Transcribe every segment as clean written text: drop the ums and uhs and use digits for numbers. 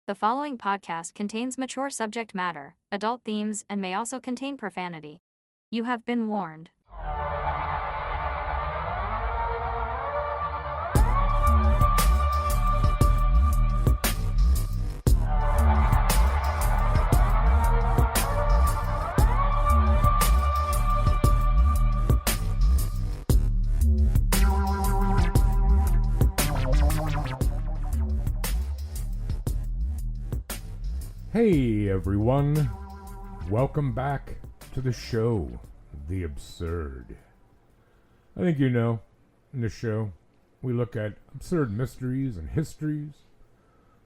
The following podcast contains mature subject matter, adult themes, and may also contain profanity. You have been warned. Hey everyone, welcome back to the show, The Absurd. I think you know, in the show, we look at absurd mysteries and histories,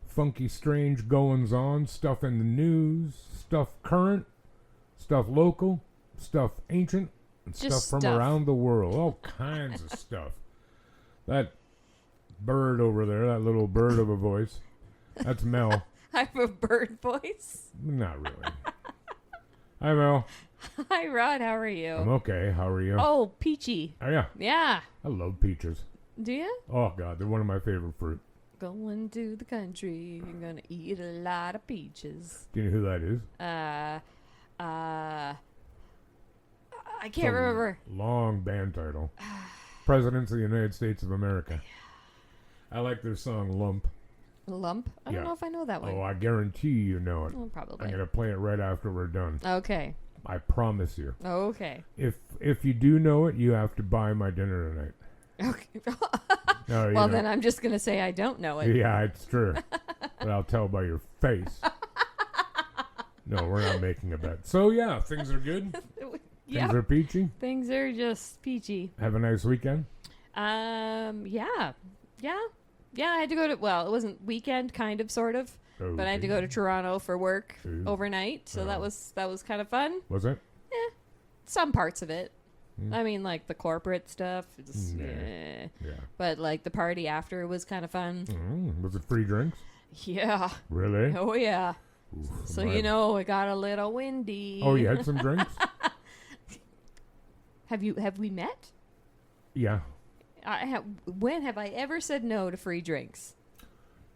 funky strange goings-on, stuff in the news, stuff current, stuff local, stuff ancient, and Just stuff from around the world, all kinds of stuff. That bird over there, that little bird of a voice, that's Mel. I have a bird voice. Not really. Hi, Mel. Hi, Rod. How are you? I'm okay. How are you? Oh, peachy. Oh, yeah. Yeah. I love peaches. Do you? Oh, God. They're one of my favorite fruit. Going to the country. You're going to eat a lot of peaches. Do you know who that is? I It's can't a remember. Long band title. Presidents of the United States of America. I like their song Lump. Lump? I don't know if I know that one. Oh, I guarantee you know it. Well, probably. I'm going to play it right after we're done. Okay. I promise you. Okay. If you do know it, you have to buy my dinner tonight. Okay. No, you Well, know. then I'm just going to say I don't know it. Yeah, it's true. But I'll tell by your face. No, we're not making a bet. So, yeah, things are good. Yeah. Things are peachy. Things are just peachy. Have a nice weekend. Yeah. Yeah, I had to go to, well, it wasn't weekend, kind of, sort of. Oh, But I had to go to Toronto for work Ooh. overnight, so that was kind of fun. Was it? Some parts of it. Hmm. I mean, like the corporate stuff. Just, Nah. eh. Yeah. But like the party after was kind of fun. Was it free drinks? Yeah. Really? Oh yeah. Oof, So my- you know, it got a little windy. Oh, you had some drinks? Have we met? Yeah. When have I ever said no to free drinks?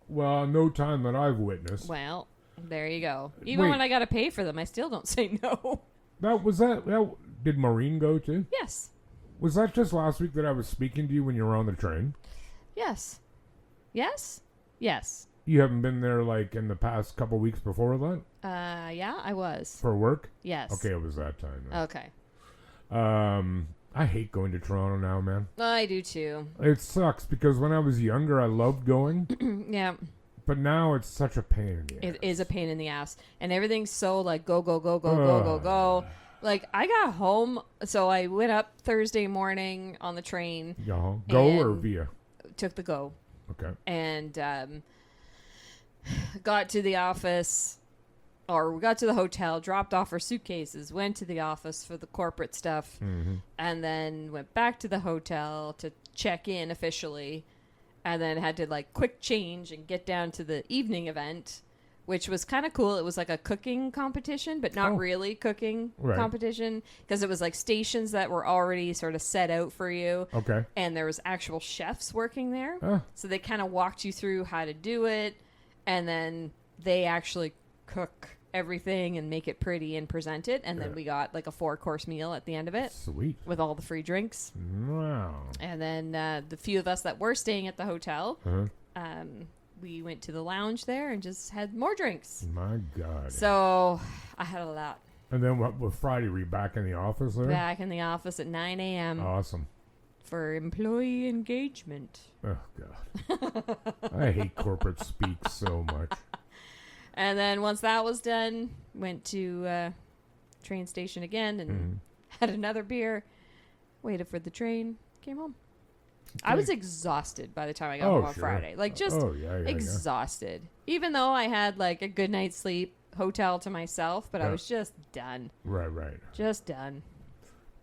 Well, no time that I've witnessed. Well, there you go. Even Wait. when I got to pay for them, I still don't say no. That did Maureen go to? Yes. Was that just last week that I was speaking to you when you were on the train? Yes. Yes. Yes. You haven't been there like in the past couple weeks before that? Yeah, I was. For work? Yes. Okay, it was that time. Then. Okay. I hate going to Toronto now, man. I do too. It sucks because when I was younger, I loved going, Yeah, but now it's such a pain in the ass. it is a pain in the ass, and everything's so like go go go go go go go. Like I got home, so I went up Thursday morning on the train, Yeah. Go or and- via? took the go, Okay. and got to the office, or we got to the hotel, dropped off our suitcases, went to the office for the corporate stuff, Mm-hmm. and then went back to the hotel to check in officially, and then had to like quick change and get down to the evening event, which was kind of cool. It was like a cooking competition, but not Oh. really cooking Right. competition, because it was like stations that were already sort of set out for you, Okay. and there was actual chefs working there. Ah, So they kind of walked you through how to do it, and then they actually cook everything and make it pretty and present it, and then Yeah. we got like a 4-course meal at the end of it sweet. with all the free drinks. Wow. And then the few of us that were staying at the hotel, Uh-huh. we went to the lounge there and just had more drinks. My God. So I had a lot. And then what? With Friday, were you back in the office there? Back in the office at 9 a.m. Awesome. for employee engagement. Oh God. I hate corporate speak so much. And then once that was done, went to train station again and Mhm. had another beer, waited for the train, came home. I was exhausted by the time I got home on sure. Friday. Like just Oh yeah, yeah, exhausted. Even though I had like a good night's sleep, hotel to myself, but I Yeah. was just done. yeah. Right. Just done.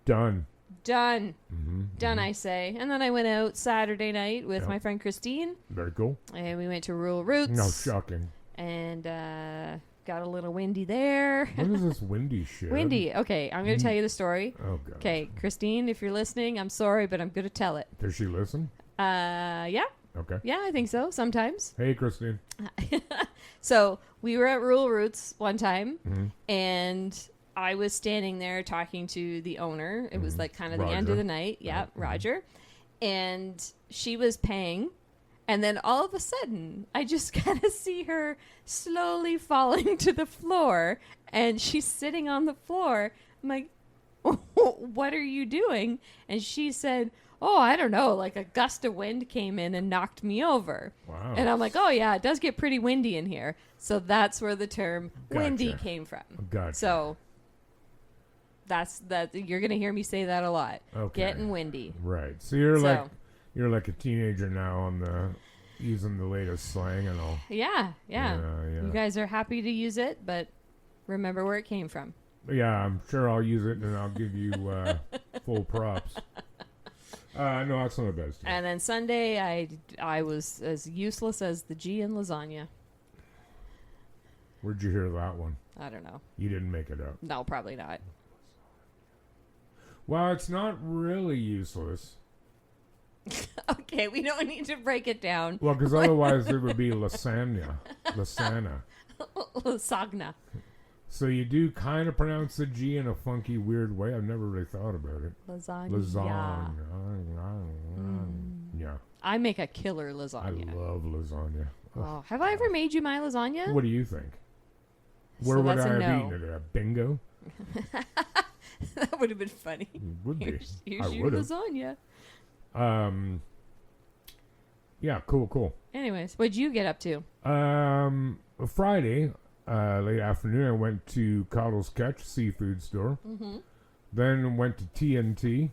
Done. Done. Mm-hmm. Done, I say. And then I went out Saturday night with Yeah. my friend Christine, Very cool. and we went to Rural Roots. No, shocking. And got a little windy there. What is this windy shit? Windy. Okay, I'm going to tell you the story. Oh God. Okay, Christine, if you're listening, I'm sorry, but I'm going to tell it. Does she listen? Yeah. Okay. Yeah, I think so, sometimes. Hey, Christine. So we were at Rural Roots one time, Mm-hmm. and I was standing there talking to the owner. It was like kind of the end Roger. of the night. Yeah, Roger. And she was paying. And then all of a sudden, I just kind of see her slowly falling to the floor. And she's sitting on the floor. I'm like, what are you doing? And she said, oh, I don't know. Like a gust of wind came in and knocked me over. Wow. And I'm like, oh, yeah, it does get pretty windy in here. So that's where the term windy Gotcha. came from. Gotcha. So that's that. You're going to hear me say that a lot. Okay. Getting windy. Right. So you're like a teenager now on the using the latest slang and all. Yeah. You guys are happy to use it, but remember where it came from. Yeah, I'm sure I'll use it and I'll give you full props. No, that's not the best. And then Sunday, I was as useless as the G in lasagna. Where'd you hear that one? I don't know. You didn't make it up. No, probably not. Well, it's not really useless. Okay, we don't need to break it down. Well, because otherwise it would be lasagna. Lasagna. So you do kind of pronounce the G in a funky, weird way. I've never really thought about it. Lasagna. Yeah. I make a killer I lasagna. love lasagna. Oh, have I ever made you my lasagna? What do you think? So Where would that's I a have no. eaten it? At bingo? That would have been funny. It would be. Here's I your would have. lasagna. Yeah, cool. Anyways, what'd you get up to? Friday, late afternoon, I went to Cottle's Catch seafood store. Mm-hmm. Then went to TNT.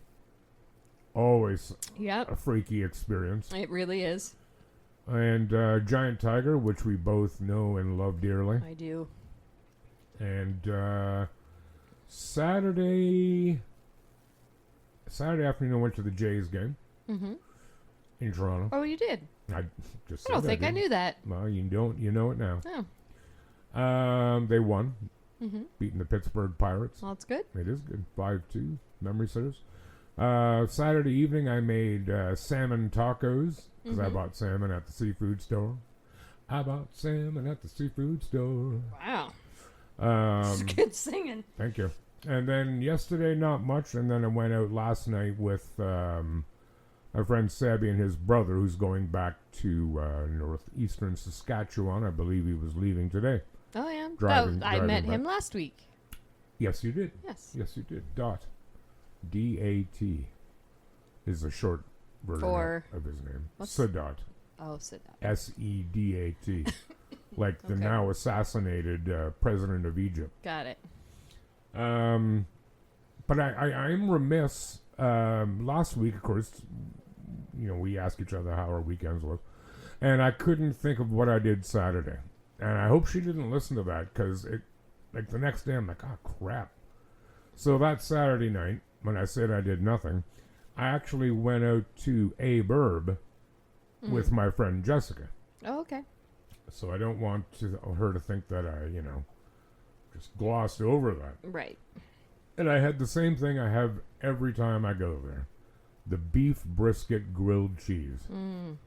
Always Yep, a freaky experience. it really is. And Giant Tiger, which we both know and love dearly. I do. And Saturday afternoon, I went to the Jays game Mm-hmm. in Toronto. Oh, you did? I just I don't said think I didn't. knew that. Well, you don't. You know it now. Oh. They won, Mm-hmm. beating the Pittsburgh Pirates. Well, that's good. It is good. 5-2, memory serves. Saturday evening, I made salmon tacos because I Mhm. bought salmon at the seafood store. I bought salmon at the seafood store. Wow. That's good singing. Thank you. And then yesterday, not much. And then I went out last night with my friend Sabby and his brother, who's going back to northeastern Saskatchewan. I believe he was leaving today. Oh, yeah. Driving I met back. him last week. Yes, you did. Yes. Yes, you did. Dot. D-A-T is a short version For- of his name. what's- Sadat. Oh, sit down. S-E-D-A-T. Like the Okay. now assassinated president of Egypt. Got it. But I'm remiss. Last week, of course, we asked each other how our weekends was. And I couldn't think of what I did Saturday. And I hope she didn't listen to that because the next day I'm like, oh, crap. So that Saturday night, when I said I did nothing, I actually went out to Herb with my friend Jessica. Oh, okay. So I don't want her to think that I, just glossed over that. Right. And I had the same thing I have every time I go there. The beef brisket grilled cheese. Mm.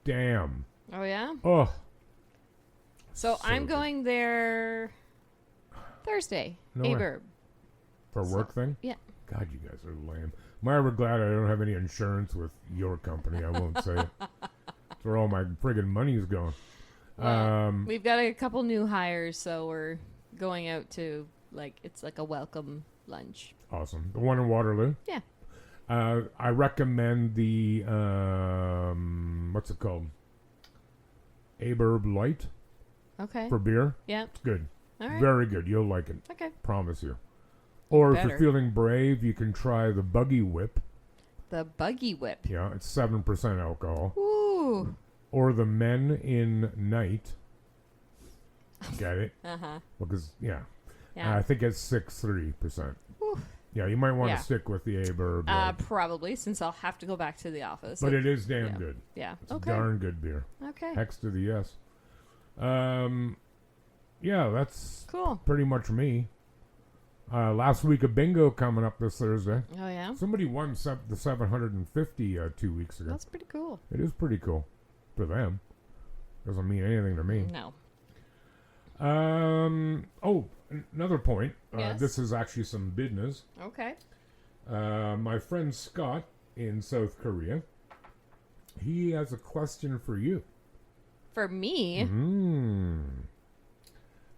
Damn. Oh, yeah? Oh. So I'm good. going there Thursday. No way. Aberb. For a work thing? Yeah. God, you guys are lame. Myra, glad I don't have any insurance with your company. I won't say it. That's where all my friggin' money's going. Well, we've got a couple new hires, so we're going out to, it's like a welcome lunch. Awesome. The one in Waterloo? Yeah. I recommend the, what's it called? Aberb Light Okay. for beer. Yeah. It's good. All right. Very good. You'll like it. Okay. Promise you. Or if Better. you're feeling brave, you can try the Buggy Whip. The Buggy Whip. Yeah, it's 7% alcohol. Ooh. Or the Men in Night. Get it? Uh-huh. Because, yeah. Yeah. I think it's 6.3%. Ooh. Yeah, you might want to Yeah. stick with the Aberb. Probably, since I'll have to go back to the office. but it is damn yeah. good. Yeah. It's Okay. darn good beer. Okay. Hex to the yes. Yeah, that's Cool. pretty much me. Last week of bingo coming up this Thursday. Oh, yeah? Somebody won the 750 2 weeks ago. That's pretty cool. It is pretty cool for them. Doesn't mean anything to me. No. Another point. Yes. This is actually some business. Okay. My friend Scott in South Korea, he has a question for you. For me?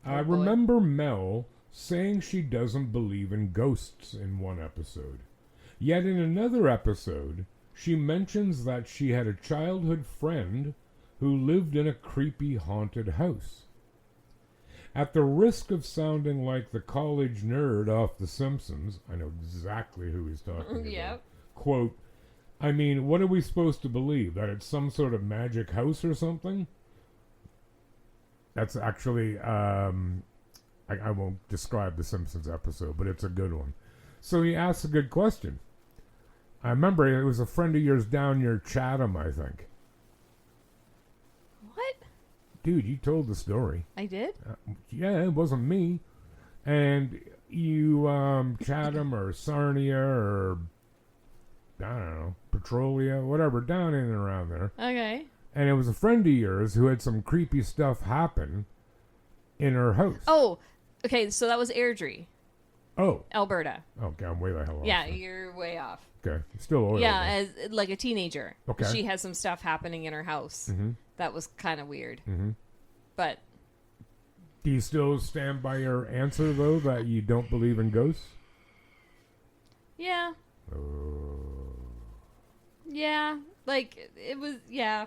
I boy. remember Mel saying she doesn't believe in ghosts in one episode. Yet in another episode, she mentions that she had a childhood friend who lived in a creepy haunted house. At the risk of sounding like the college nerd off The Simpsons, I know exactly who he's talking about. Yep. Quote, I mean, what are we supposed to believe? That it's some sort of magic house or something? That's actually, I won't describe the Simpsons episode, but it's a good one. So he asks a good question. I remember it was a friend of yours down near Chatham, I think. What? Dude, you told the story. I did? Yeah, it wasn't me. And you, Chatham or Sarnia or, I don't know, Petrolia, whatever, down in and around there. Okay. And it was a friend of yours who had some creepy stuff happen in her house. Oh, okay, so that was Airdrie, Oh. Alberta. Okay, I'm way the hell off. Yeah, you're way off. Okay, still oil. Yeah, as like a teenager. Okay. She had some stuff happening in her house. Mm-hmm. That was kind of weird. Mm-hmm. But Do you still stand by your answer, though, that you don't believe in ghosts? yeah, Oh. yeah, like it was. Yeah,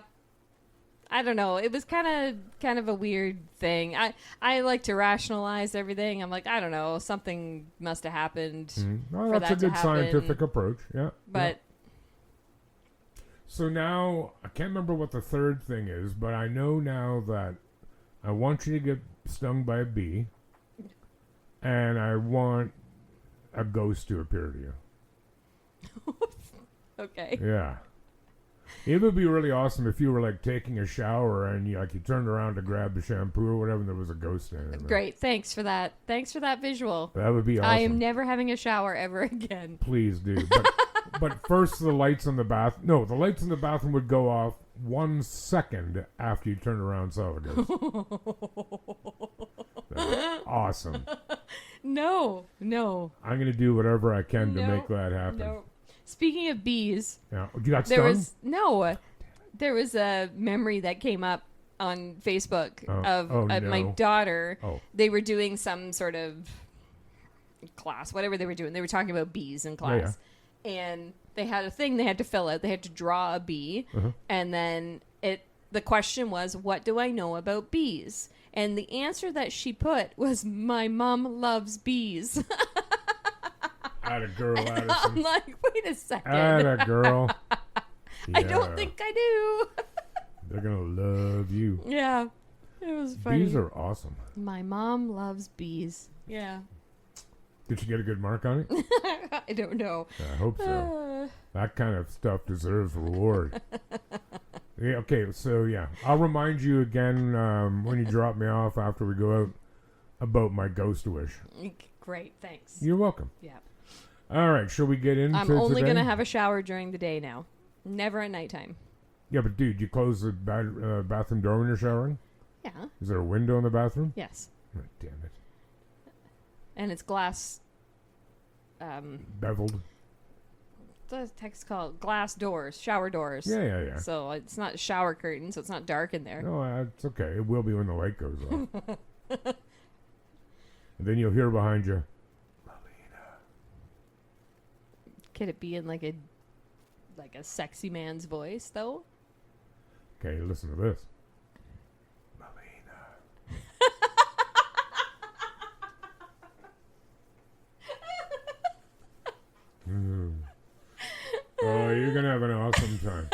I don't know. It was kind of a weird thing. I like to rationalize everything. I'm like, I don't know, something must have happened. Well, for that's a that to good happen. scientific approach, yeah. But So now, I can't remember what the third thing is, but I know now that I want you to get stung by a bee, and I want a ghost to appear to you. okay. Yeah. It would be really awesome if you were like taking a shower and you turned around to grab the shampoo or whatever and there was a ghost standing there. Great. Thanks for that. Thanks for that visual. That would be awesome. I am never having a shower ever again. Please do. But first the lights in the the lights in the bathroom would go off 1 second after you turned around and saw a ghost. Awesome. No. I'm going to do whatever I can to No, make that happen. No. Speaking of bees, Yeah. You got stung? There was a memory that came up on Facebook of my no. daughter. Oh. They were doing some sort of class, whatever they were doing. They were talking about bees in class. Yeah. And they had a thing they had to fill out. They had to draw a bee. Uh-huh. And then the question was, what do I know about bees? And the answer that she put was, my mom loves bees. Atta girl, I'm Addison. like, wait a second. Atta girl. I don't think I do. They're going to love you. Yeah. It was funny. Bees are awesome. My mom loves bees. Yeah. Did she get a good mark on it? I don't know. I hope so. That kind of stuff deserves reward. Yeah, okay, so yeah. I'll remind you again when you drop me off after we go out about my ghost wish. Great, thanks. You're welcome. Yeah. All right, shall we get into I'm only today? going to have a shower during the day now. Never at nighttime. Yeah, but dude, you close the bathroom door when you're showering? Yeah. Is there a window in the bathroom? Yes. Oh, damn it. And it's glass. Beveled? What's the text called? Glass doors. Shower doors. Yeah. So it's not shower curtain, so it's not dark in there. No, it's okay. It will be when the light goes off. And then you'll hear behind you, Could it be in like a sexy man's voice though? okay, listen to this. Oh, you're going to have an awesome time.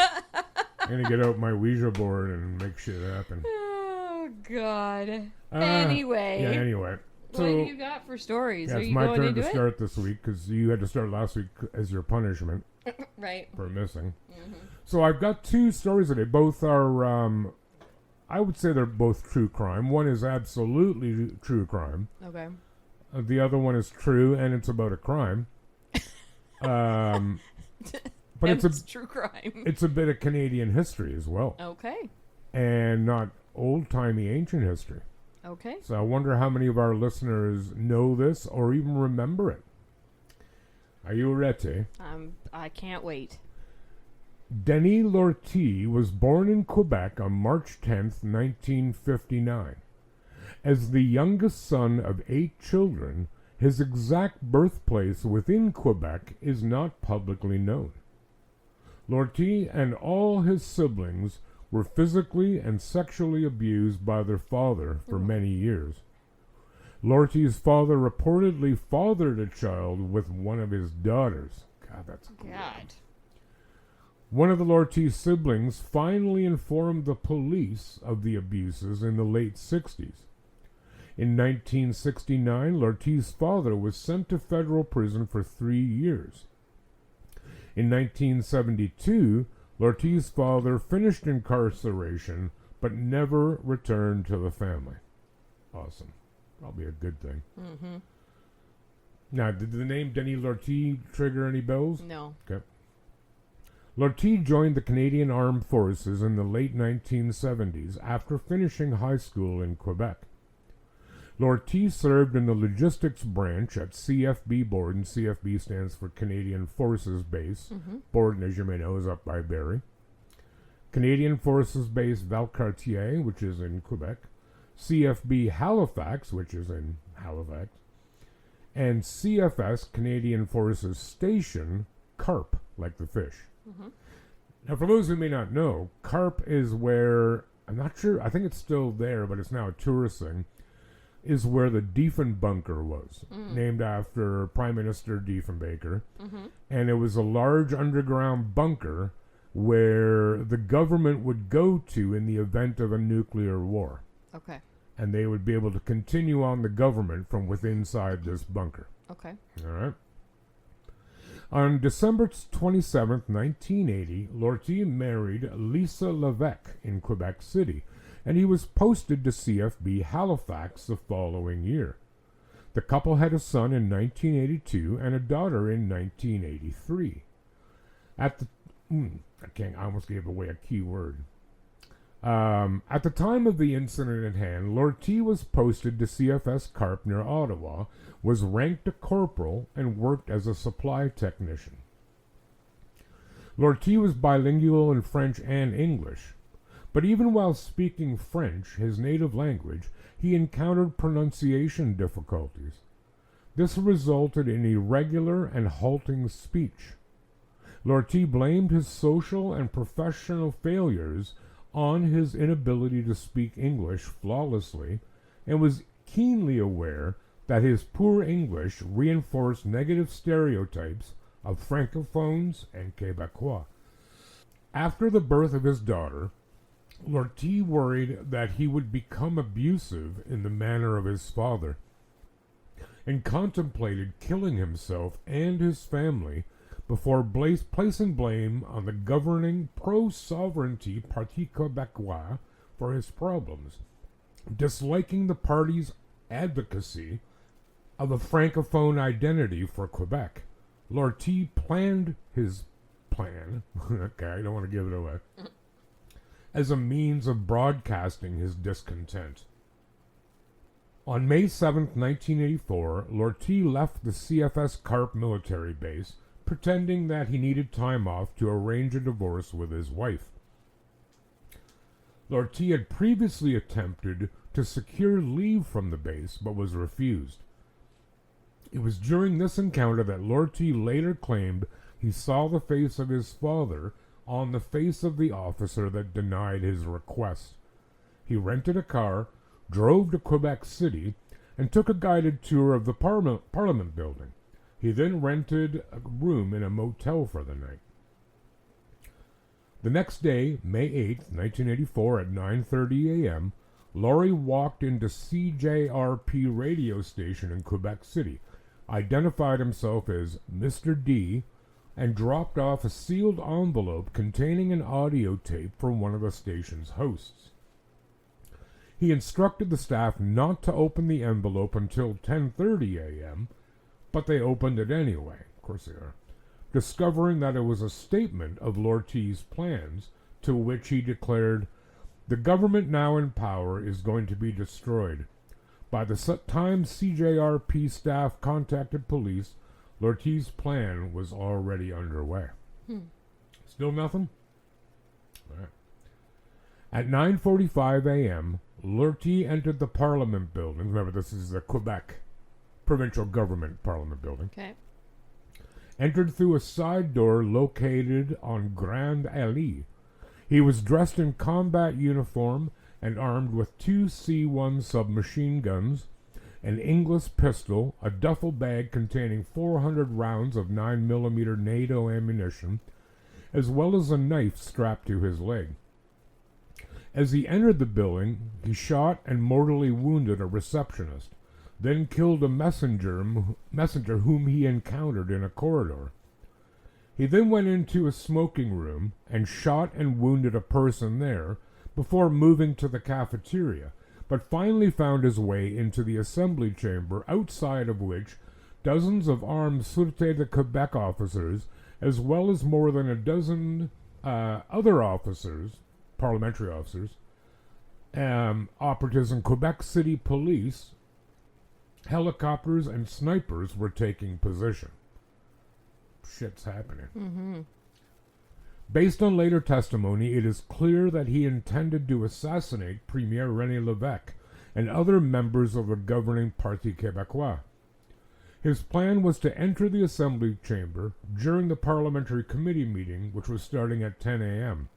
I'm going to get out my Ouija board and make shit happen. Oh, God. Anyway. Yeah, anyway. So, What do you got for stories? yeah, Are it's you my going turn into to it? start this week because you had to start last week as your punishment Right. for missing. Mm-hmm. So I've got two stories today. Both are, I would say they're both true crime. One is absolutely true crime. Okay. The other one is true, and it's about a crime. But it's true crime. It's a bit of Canadian history as well, Okay. and not old-timey ancient history. Okay. So I wonder how many of our listeners know this or even remember it. Are you ready? I can't wait. Denis Lortie was born in Quebec on March 10th, 1959. As the youngest son of 8 children, his exact birthplace within Quebec is not publicly known. Lortie and all his siblings were physically and sexually abused by their father for many years. Lortie's father reportedly fathered a child with one of his daughters. God, that's cool. God. One of the Lortie siblings finally informed the police of the abuses in the late 60s. In 1969, Lortie's father was sent to federal prison for 3 years. In 1972, Lortie's father finished incarceration but never returned to the family. Awesome. Probably a good thing. Mm-hmm. Now, did the name Denis Lortie trigger any bells? No. Okay. Lortie joined the Canadian Armed Forces in the late 1970s after finishing high school in Quebec. Lortie served in the logistics branch at CFB Borden. CFB stands for Canadian Forces Base. Mm-hmm. Borden, as you may know, is up by Barrie. Canadian Forces Base Valcartier, which is in Quebec. CFB Halifax, which is in Halifax. And CFS, Canadian Forces Station, Carp, like the fish. Mm-hmm. Now, for those who may not know, Carp is where, I'm not sure, I think it's still there, but it's now a tourist thing, is where the Diefenbunker was, named after Prime Minister Diefenbaker. Mm-hmm. And it was a large underground bunker where the government would go to in the event of a nuclear war. Okay. And they would be able to continue on the government from within inside this bunker. Okay. All right. On December 27th, 1980, Lortie married Lisa Levesque in Quebec City, and he was posted to CFB Halifax the following year. The couple had a son in 1982 and a daughter in 1983. At the I almost gave away a key word. At the time of the incident at hand, Lortie was posted to CFS Carp near Ottawa, was ranked a corporal, and worked as a supply technician. Lortie was bilingual in French and English, but even while speaking French, his native language, he encountered pronunciation difficulties. This resulted in irregular and halting speech. Lortie blamed his social and professional failures on his inability to speak English flawlessly, and was keenly aware that his poor English reinforced negative stereotypes of Francophones and Quebecois. After the birth of his daughter, Lortie worried that he would become abusive in the manner of his father, and contemplated killing himself and his family before placing blame on the governing pro-sovereignty Parti Québécois for his problems. Disliking the party's advocacy of a francophone identity for Quebec, Lortie planned his plan, okay, I don't want to give it away, as a means of broadcasting his discontent. On May 7, 1984, Lortie left the CFS Carp military base, pretending that he needed time off to arrange a divorce with his wife. Lortie had previously attempted to secure leave from the base, but was refused. It was during this encounter that Lortie later claimed he saw the face of his father on the face of the officer that denied his request. He rented a car, drove to Quebec City, and took a guided tour of the Parliament building. He then rented a room in a motel for the night. The next day, May 8, 1984, at 9:30 a.m., Lortie walked into CJRP radio station in Quebec City, identified himself as Mr. D, and dropped off a sealed envelope containing an audio tape from one of the station's hosts. He instructed the staff not to open the envelope until 10:30 a.m., but they opened it anyway. Of course they are. Discovering that it was a statement of Lortie's plans, to which he declared, The government now in power is going to be destroyed. By the time CJRP staff contacted police, Lortie's plan was already underway. Still nothing? All right. At 9:45 a.m., Lortie entered the Parliament building. Remember, this is the Quebec provincial government Parliament building. Okay. Entered through a side door located on Grande Allée. He was dressed in combat uniform and armed with 2 C-1 submachine guns, an English pistol, a duffel bag containing 400 rounds of 9mm NATO ammunition, as well as a knife strapped to his leg. As he entered the building, he shot and mortally wounded a receptionist, then killed a messenger whom he encountered in a corridor. He then went into a smoking room and shot and wounded a person there before moving to the cafeteria, but finally found his way into the assembly chamber, outside of which dozens of armed Sûreté de Quebec officers, as well as more than a dozen other officers, parliamentary officers, operatives in Quebec City Police, helicopters, and snipers were taking position. Shit's happening. Based on later testimony, it is clear that he intended to assassinate Premier René Lévesque and other members of the governing Parti Québécois. His plan was to enter the assembly chamber during the parliamentary committee meeting, which was starting at 10 a.m.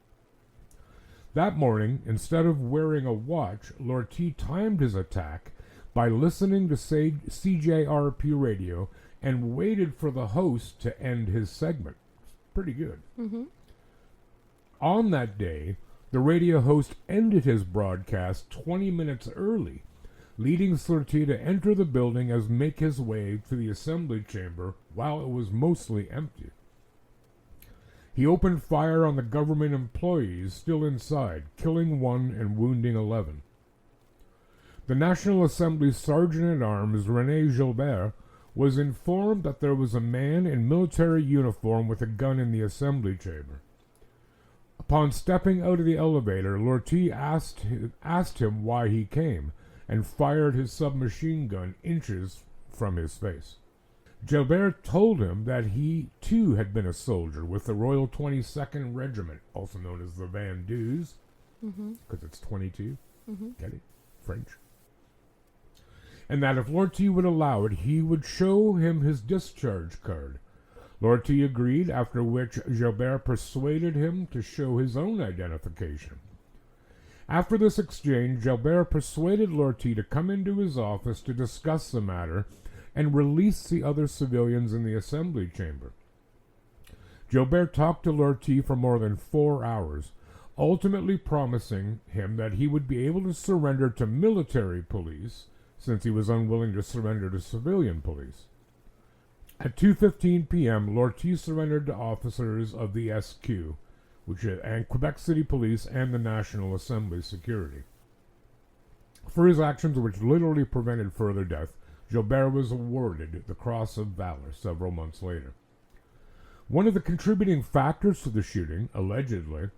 That morning, instead of wearing a watch, Lortie timed his attack by listening to CJRP radio and waited for the host to end his segment. Pretty good. On that day, the radio host ended his broadcast 20 minutes early, leading Lortie to enter the building as make his way to the assembly chamber while it was mostly empty. He opened fire on the government employees still inside, killing 1 and wounding 11. The National Assembly Sergeant-at-Arms René Gilbert was informed that there was a man in military uniform with a gun in the assembly chamber. Upon stepping out of the elevator, Lortie asked him why he came, and fired his submachine gun inches from his face. Gilbert told him that he, too, had been a soldier with the Royal 22nd Regiment, also known as the Vendus, because it's 22. Get it? French. And that if Lortie would allow it, he would show him his discharge card. Lortie agreed, after which Gilbert persuaded him to show his own identification. After this exchange, Gilbert persuaded Lortie to come into his office to discuss the matter and release the other civilians in the assembly chamber. Gilbert talked to Lortie for more than 4 hours, ultimately promising him that he would be able to surrender to military police, since he was unwilling to surrender to civilian police. At 2:15 p.m., Lortie surrendered to officers of the SQ, and Quebec City Police and the National Assembly Security. For his actions, which literally prevented further death, Gilbert was awarded the Cross of Valor several months later. One of the contributing factors to the shooting, allegedly,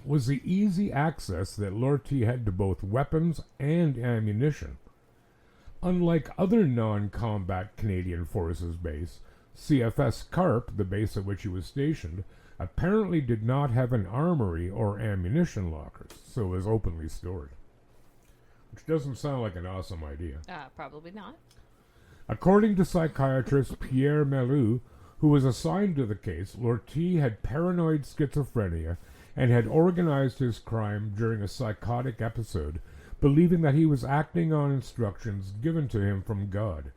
was the easy access that Lortie had to both weapons and ammunition. Unlike other non-combat Canadian Forces base, CFS Carp, the base at which he was stationed, apparently did not have an armory or ammunition lockers, so was openly stored. Which doesn't sound like an awesome idea. Probably not. According to psychiatrist Pierre Melou, who was assigned to the case, Lortie had paranoid schizophrenia and had organized his crime during a psychotic episode, believing that he was acting on instructions given to him from God.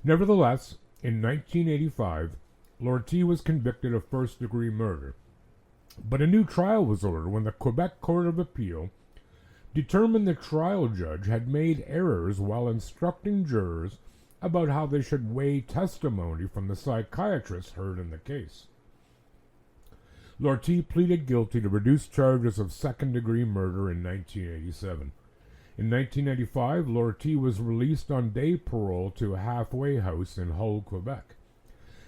Nevertheless, in 1985, Lortie was convicted of first-degree murder, but a new trial was ordered when the Quebec Court of Appeal determined the trial judge had made errors while instructing jurors about how they should weigh testimony from the psychiatrist heard in the case. Lortie pleaded guilty to reduced charges of second-degree murder in 1987. In 1995, Lortie was released on day parole to a halfway house in Hull, Quebec,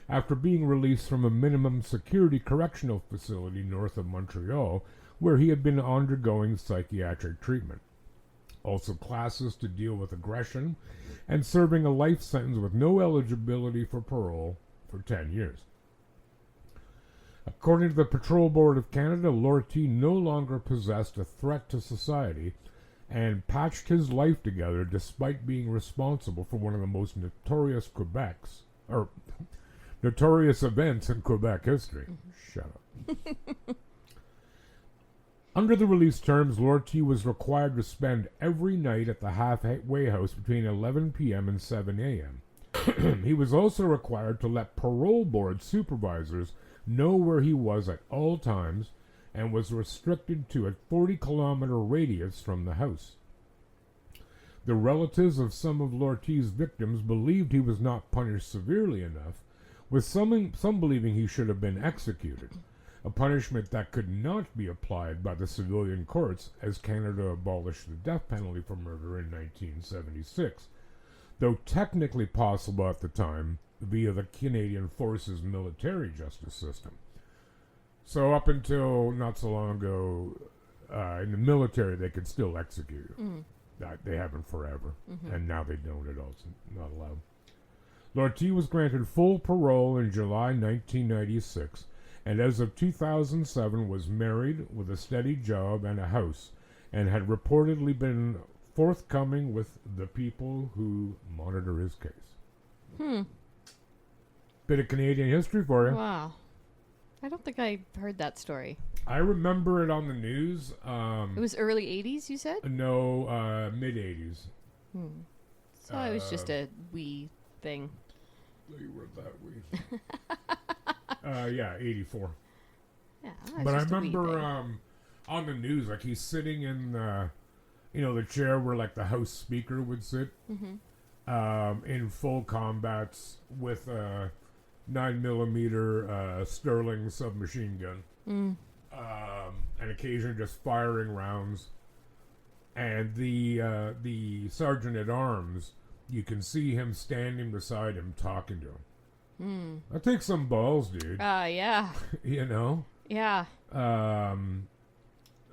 after being released from a minimum security correctional facility north of Montreal, where he had been undergoing psychiatric treatment. Also classes to deal with aggression, and serving a life sentence with no eligibility for parole for 10 years. According to the Patrol Board of Canada, Lortie no longer possessed a threat to society and patched his life together despite being responsible for one of the most notorious events in Quebec history. Shut up. Under the release terms, Lortie was required to spend every night at the halfway house between 11 p.m. and 7 a.m. He was also required to let parole board supervisors know where he was at all times and was restricted to a 40-kilometer radius from the house. The relatives of some of Lortie's victims believed he was not punished severely enough, with some believing he should have been executed, a punishment that could not be applied by the civilian courts as Canada abolished the death penalty for murder in 1976, though technically possible at the time via the Canadian Forces military justice system. So up until not so long ago, in the military, they could still execute you. They haven't forever, and now they don't at all. It's not allowed. Lortie was granted full parole in July 1996, and as of 2007 was married with a steady job and a house, and had reportedly been forthcoming with the people who monitor his case. Bit of Canadian history for you. Wow. I don't think I heard that story. I remember it on the news. It was early 80s, you said? No, mid-80s. So it was just a wee thing. You were that wee. Yeah, 84. Yeah, But I remember on the news, like he's sitting in, the chair where like the House Speaker would sit, in full combats with a 9mm Sterling submachine gun, and occasionally just firing rounds. And the sergeant at arms, you can see him standing beside him talking to him. That takes some balls, dude. Yeah. You know. Yeah.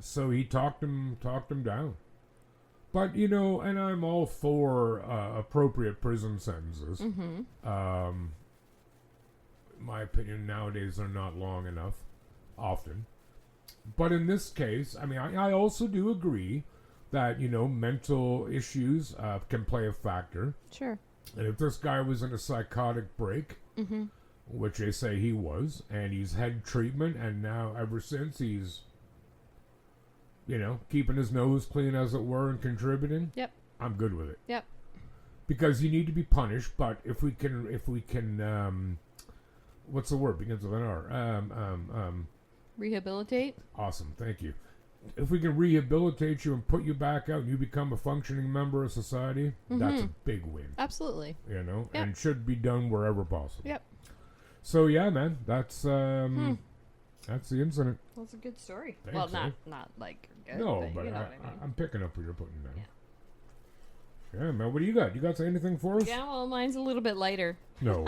So he talked him down. But, and I'm all for appropriate prison sentences. My opinion, nowadays they're not long enough, often. But in this case, I mean, I also do agree that, mental issues can play a factor. Sure. And if this guy was in a psychotic break, which they say he was, and he's had treatment, and now ever since he's, keeping his nose clean, as it were, and contributing. Yep. I'm good with it. Yep. Because you need to be punished, but if we can, what's the word? Begins with an R. Rehabilitate. Awesome. Thank you. If we can rehabilitate you and put you back out and you become a functioning member of society, that's a big win. Absolutely. Yep. And should be done wherever possible. Yep. So yeah, man, that's the incident. That's a good story. Thanks, well, not like good. No, but you know what I mean. I'm picking up what you're putting down. Yeah, man. What do you got? You got anything for us? Yeah, well, mine's a little bit lighter. No.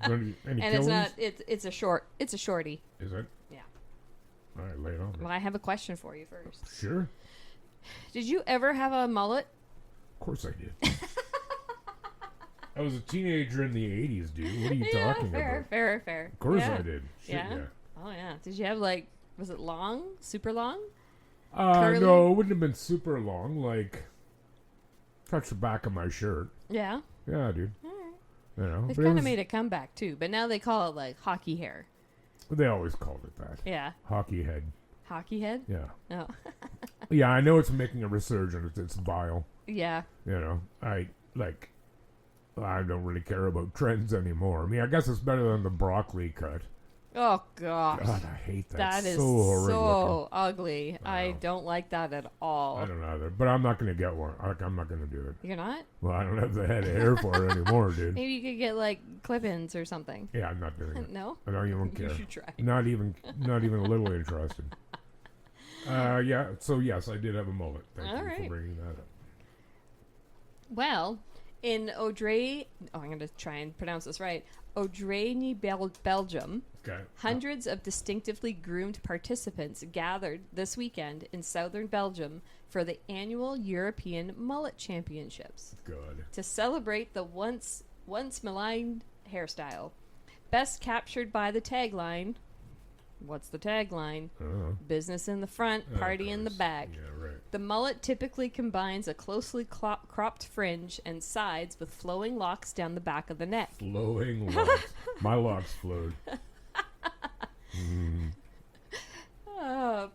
Any and killings? it's not. It's a short. It's a shorty. Is it? Yeah. All right, lay it on. Well, I have a question for you first. Sure. Did you ever have a mullet? Of course I did. I was a teenager in the 80s, dude. What are you talking about? Fair. Of course I did. Shit, yeah. Oh, yeah. Did you have, was it long? Super long? No, it wouldn't have been super long. Touch the back of my shirt. Yeah? Yeah, dude. All right. They've kind of made a comeback, too. But now they call it, hockey hair. They always called it that. Yeah. Hockey head. Hockey head? Yeah. Oh. Yeah, I know it's making a resurgence. It's vile. Yeah. I don't really care about trends anymore. I mean, I guess it's better than the broccoli cut. Oh, gosh. God, I hate that. That is so horrid looking. ugly. I don't like that at all. I don't either. But I'm not going to get one. I'm not going to do it. You're not? Well, I don't have the head of hair for it anymore, dude. Maybe you could get, clip-ins or something. Yeah, I'm not doing it. No? I don't even care. You should try. Not even a little interested. So yes, I did have a mullet. Thank you for bringing that up. Well, In Audrey, I'm going to try and pronounce this right, Audrey, Belgium, Okay. hundreds of distinctively groomed participants gathered this weekend in southern Belgium for the annual European Mullet Championships Good. to celebrate the once maligned hairstyle. Best captured by the tagline. What's the tagline? Business in the front, party in the back. Yeah, right. The mullet typically combines a closely cropped fringe and sides with flowing locks down the back of the neck. Flowing locks. My locks flowed.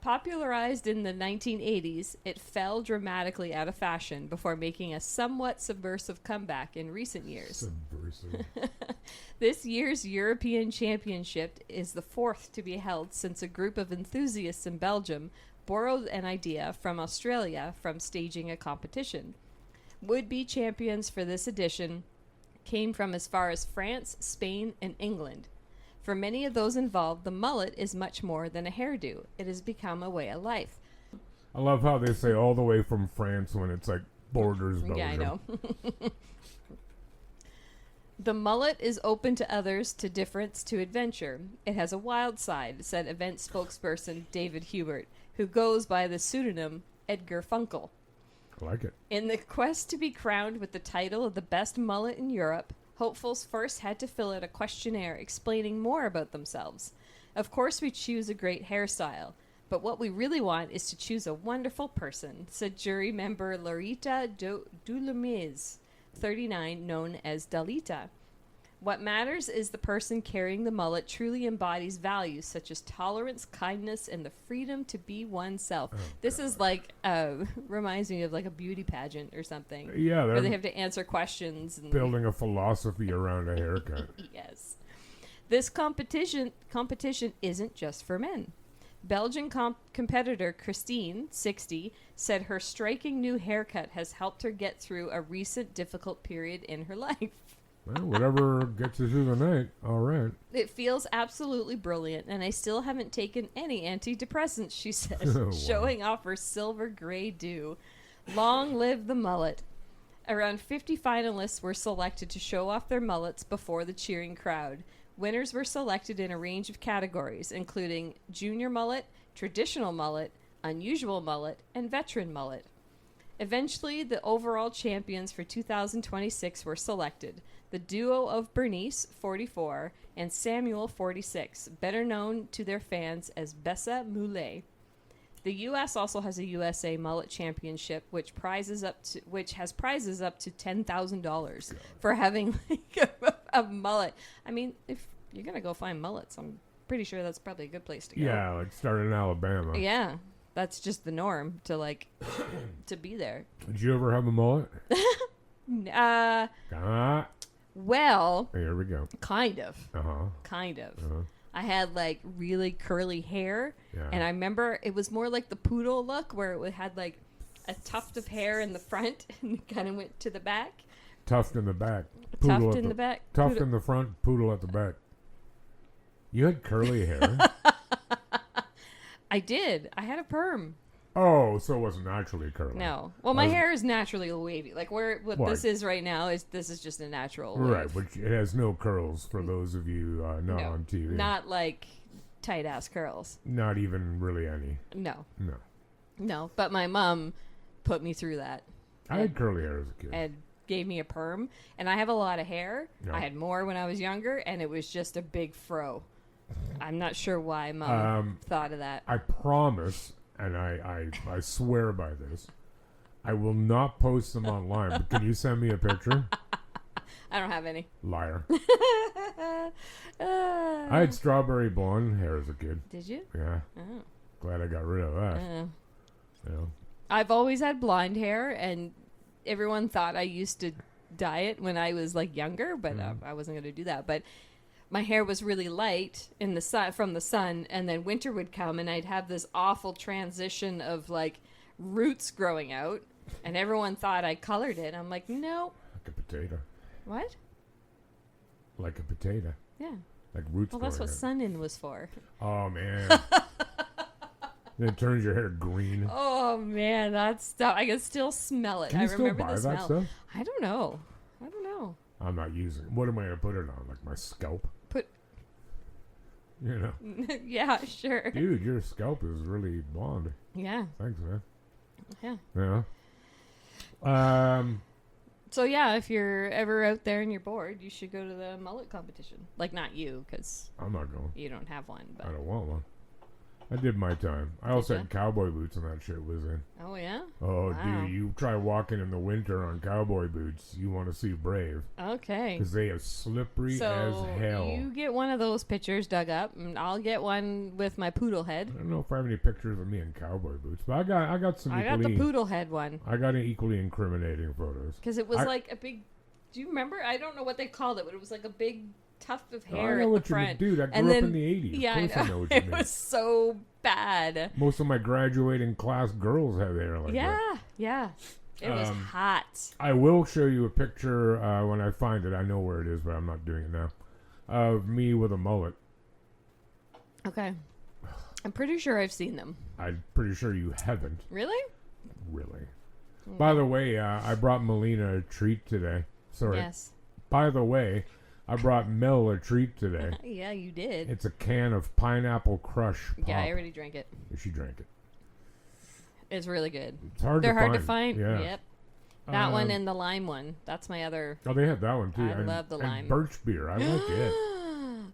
Popularized in the 1980s, it fell dramatically out of fashion before making a somewhat subversive comeback in recent years. Subversive. This year's European Championship is the fourth to be held since a group of enthusiasts in Belgium borrowed an idea from Australia from staging a competition. Would-be champions for this edition came from as far as France, Spain, and England. For many of those involved, the mullet is much more than a hairdo. It has become a way of life. I love how they say all the way from France when it's like borders Belgium. Yeah, I know. The mullet is open to others, to difference, to adventure. It has a wild side, said event spokesperson David Hubert, who goes by the pseudonym Edgar Funkel. I like it. In the quest to be crowned with the title of the best mullet in Europe, hopefuls first had to fill out a questionnaire explaining more about themselves. Of course, we choose a great hairstyle, but what we really want is to choose a wonderful person, said jury member Lorita Doulemise, 39, known as Dalita. What matters is the person carrying the mullet truly embodies values such as tolerance, kindness, and the freedom to be oneself. This is like, reminds me of like a beauty pageant or something. Yeah, Where they're they have to answer questions. And building a philosophy around a haircut. Yes. This competition isn't just for men. Belgian competitor Christine, 60, said her striking new haircut has helped her get through a recent difficult period in her life. Well, whatever gets you through the night, all right. It feels absolutely brilliant, and I still haven't taken any antidepressants, she said, Wow. showing off her silver gray do. Long live the mullet. Around 50 finalists were selected to show off their mullets before the cheering crowd. Winners were selected in a range of categories, including junior mullet, traditional mullet, unusual mullet, and veteran mullet. Eventually, the overall champions for 2026 were selected. The duo of Bernice, 44, and Samuel, 46, better known to their fans as Bessa Mullet. The U.S. also has a USA Mullet Championship, which has prizes up to $10,000 for having like a mullet. I mean, if you're gonna go find mullets, I'm pretty sure that's probably a good place to go. Yeah, like start in Alabama. Yeah, that's just the norm to like to be there. Did you ever have a mullet? Well, Here we go. kind of. Uh-huh. I had like really curly hair, Yeah. and I remember it was more like the poodle look, where it had like a tuft of hair in the front and kind of went to the back. Tuft in the back. Tuft in the back. Tuft Poodle. in the front, poodle at the back. You had curly hair? I did. I had a perm. Oh, so it wasn't naturally curly. No. Well, my hair is naturally wavy. Like what What? this is right now is just a natural wave. Right, but it has no curls for those of you not No, on TV. not like tight ass curls. Not even really any. No. No. No. But my mom put me through that. I had curly hair as a kid. And gave me a perm, and I have a lot of hair. Yeah. I had more when I was younger, and it was just a big fro. I'm not sure why Mom thought of that. I promise, and I swear by this, I will not post them online, but can you send me a picture? I don't have any. Liar. I had strawberry blonde hair as a kid. Did you? Yeah. Oh. Glad I got rid of that. Yeah. I've always had blonde hair, and everyone thought I used to dye it when I was like younger, but I wasn't going to do that. But my hair was really light in the sun, from the sun, and then winter would come, and I'd have this awful transition of like roots growing out, and everyone thought I colored it. I'm like, no. Like a potato. What? Like a potato. Yeah. Like roots Well, that's growing what out. sun-in was for. Oh, man. Then it turns your hair green. Oh man, that stuff! I can still smell it. Can you I remember still buy the that smell. stuff? I don't know. I I'm not using it. What am I going to put it on? Like my scalp? You know. Yeah, sure. Dude, your scalp is really blonde. Yeah. Thanks, man. Yeah. Yeah. So yeah, if you're ever out there and you're bored, you should go to the mullet competition. Like, not you, because I'm not going. you don't have one. But I don't want one. I did my time. I also had cowboy boots and that shit was in. Oh, yeah? Oh, Wow. dude, you try walking in the winter on cowboy boots, you want to see brave. Okay. Because they are slippery as hell. You get one of those pictures dug up, and I'll get one with my poodle head. I don't know if I have any pictures of me in cowboy boots, but I got some I got the poodle head one. I got equally incriminating photos. Because it was like a big... Do you remember? I don't know what they called it, but it was like a big tuft of hair I know at what the front. you mean. Dude, I grew up in the 80s. Yeah, of course I know what you it mean. was so bad. Most of my graduating class girls have hair like that. Yeah. It was hot. I will show you a picture when I find it. I know where it is, but I'm not doing it now. Of me with a mullet. Okay. I'm pretty sure I've seen them. I'm pretty sure you haven't. Really? Really. By the way, I brought Melina a treat today. Sorry. Yes. By the way, I brought Mel a treat today. Yeah, you did. It's a can of Pineapple Crush Pop. Yeah, I already drank it. She drank it. It's really good. It's hard They're to hard find. to find. Yeah. Yep. That one and the lime one. That's my other. Oh, they had that one too. I love the lime. And birch beer. I like it.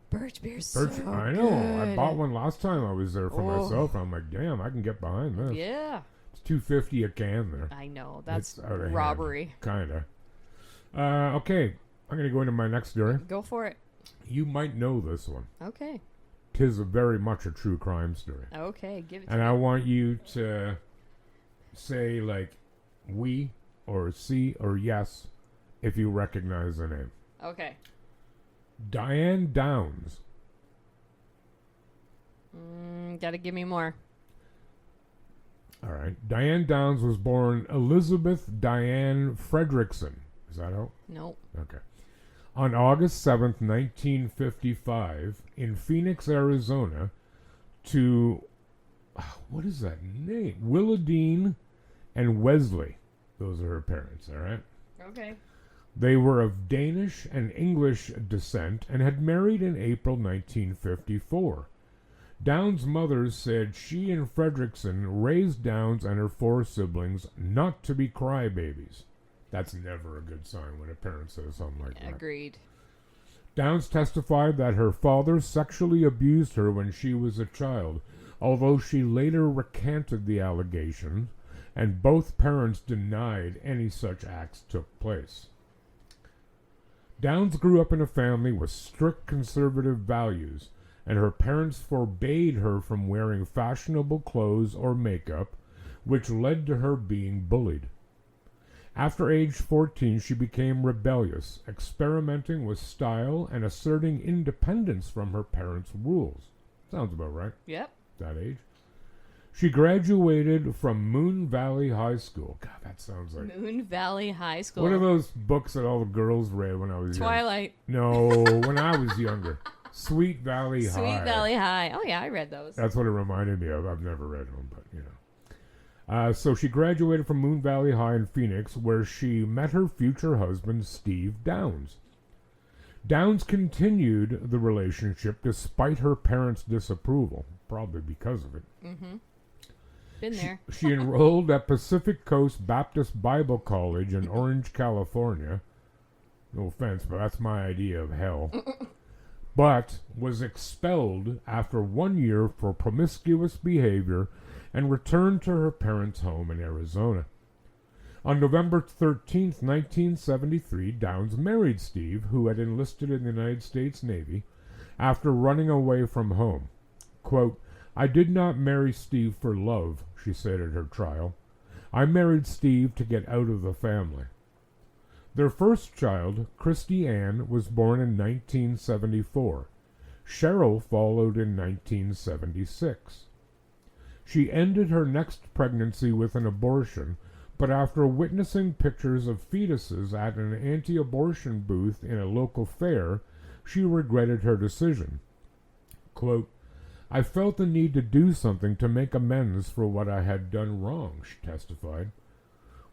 Birch beer's Birch. so I know. I good. bought one last time I was there for Oh. myself. I'm like, damn, I can get behind this. Yeah. It's $2.50 a can there. I know. That's It's out of robbery. Kinda. Okay. I'm gonna go into my next story. Go for it. You might know this one. Okay. 'Tis very much a true crime story. Okay, give it to And me. I want you to say like we or see or yes if you recognize the name. Okay. Diane Downs. Gotta give me more. All right. Diane Downs was born Elizabeth Diane Fredrickson. Is that out? Nope. Okay. On August 7th, 1955, in Phoenix, Arizona, to, what is that name? Willadine and Wesley. Those are her parents, all right? Okay. They were of Danish and English descent and had married in April 1954. Downs' mother said she and Fredrickson raised Downs and her 4 siblings not to be crybabies. That's never a good sign when a parent says something like that. Agreed. Downs testified that her father sexually abused her when she was a child, although she later recanted the allegation, and both parents denied any such acts took place. Downs grew up in a family with strict conservative values, and her parents forbade her from wearing fashionable clothes or makeup, which led to her being bullied. After age 14, she became rebellious, experimenting with style and asserting independence from her parents' rules. Sounds about right. Yep. That age. She graduated from Moon Valley High School. God, that sounds like... Moon Valley High School. What are those books that all the girls read when I was young? Twilight. No, when I was younger. Sweet Valley High. Sweet Valley High. Oh, yeah, I read those. That's what it reminded me of. I've never read them, but, you know. So she graduated from Moon Valley High in Phoenix, where she met her future husband, Steve Downs. Downs continued the relationship despite her parents' disapproval, probably because of it. Mm-hmm. Been there. She enrolled at Pacific Coast Baptist Bible College in Orange, California. No offense, but that's my idea of hell. But was expelled after 1 year for promiscuous behavior and returned to her parents' home in Arizona. On November 13th, 1973, Downs married Steve, who had enlisted in the United States Navy, after running away from home. Quote, "I did not marry Steve for love," she said at her trial. "I married Steve to get out of the family." Their first child, Christy Ann, was born in 1974. Cheryl followed in 1976. She ended her next pregnancy with an abortion, but after witnessing pictures of fetuses at an anti-abortion booth in a local fair, she regretted her decision. Quote, "I felt the need to do something to make amends for what I had done wrong," she testified.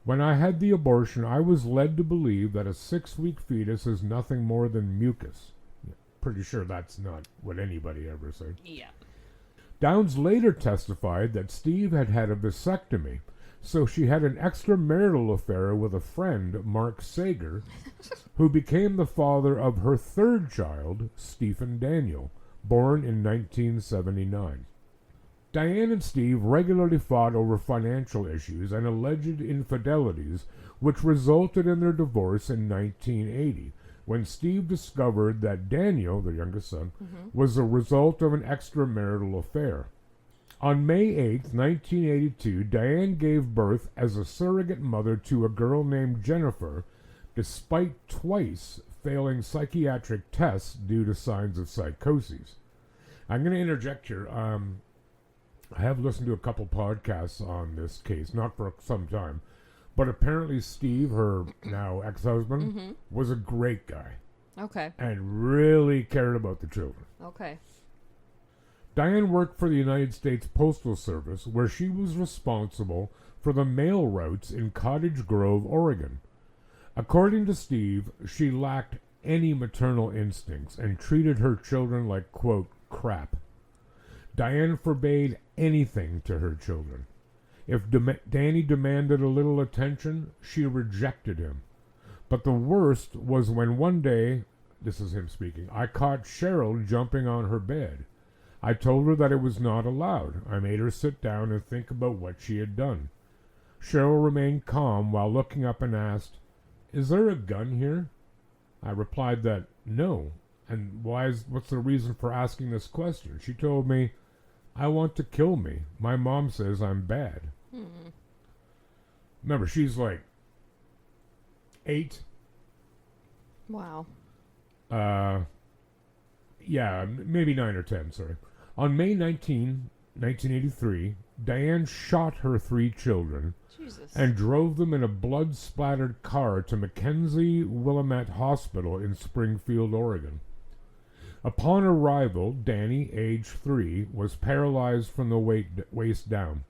When I had the abortion, I was led to believe that a 6-week fetus is nothing more than mucus. Pretty sure that's not what anybody ever said. Yeah. Downs later testified that Steve had had a vasectomy, so she had an extramarital affair with a friend, Mark Sager, who became the father of her third child, Stephen Daniel, born in 1979. Diane and Steve regularly fought over financial issues and alleged infidelities, which resulted in their divorce in 1980, when Steve discovered that Daniel, the youngest son, was a result of an extramarital affair. On May 8, 1982, Diane gave birth as a surrogate mother to a girl named Jennifer, despite twice failing psychiatric tests due to signs of psychosis. I'm going to interject here. I have listened to a couple podcasts on this case, not for some time, but apparently Steve, her now ex-husband, was a great guy. Okay. And really cared about the children. Okay. Diane worked for the United States Postal Service, where she was responsible for the mail routes in Cottage Grove, Oregon. According to Steve, she lacked any maternal instincts and treated her children like, quote, crap. Diane forbade anything to her children. If Danny demanded a little attention, she rejected him. But the worst was when one day, this is him speaking, I caught Cheryl jumping on her bed. I told her that it was not allowed. I made her sit down and think about what she had done. Cheryl remained calm while looking up and asked, "Is there a gun here?" I replied that no. And what's the reason for asking this question? She told me, "I want to kill me. My mom says I'm bad." Remember, she's like 8. Wow. Yeah, maybe 9 or 10, sorry. On May 19, 1983, Diane shot her 3 children Jesus. and drove them in a blood-splattered car to Mackenzie Willamette Hospital in Springfield, Oregon. Upon arrival, Danny, age 3, was paralyzed from the waist down.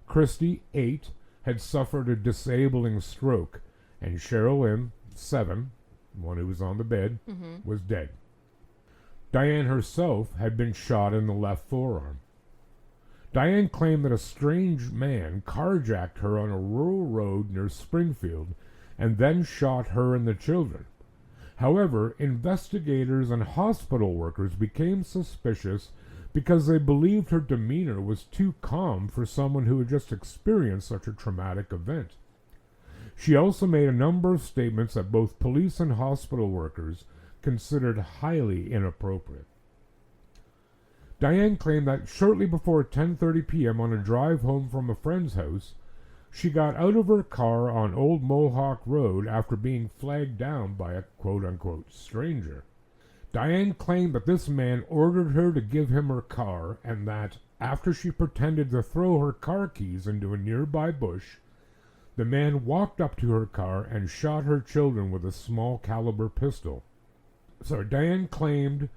Christy, 8, had suffered a disabling stroke, and Cheryl Lynn, 7, one who was on the bed, was dead. Diane herself had been shot in the left forearm. Diane claimed that a strange man carjacked her on a rural road near Springfield and then shot her and the children. However, investigators and hospital workers became suspicious because they believed her demeanor was too calm for someone who had just experienced such a traumatic event. She also made a number of statements that both police and hospital workers considered highly inappropriate. Diane claimed that shortly before 10:30 p.m. on a drive home from a friend's house, she got out of her car on Old Mohawk Road after being flagged down by a quote-unquote stranger. Diane claimed that this man ordered her to give him her car and that, after she pretended to throw her car keys into a nearby bush, the man walked up to her car and shot her children with a small caliber pistol. So Diane claimed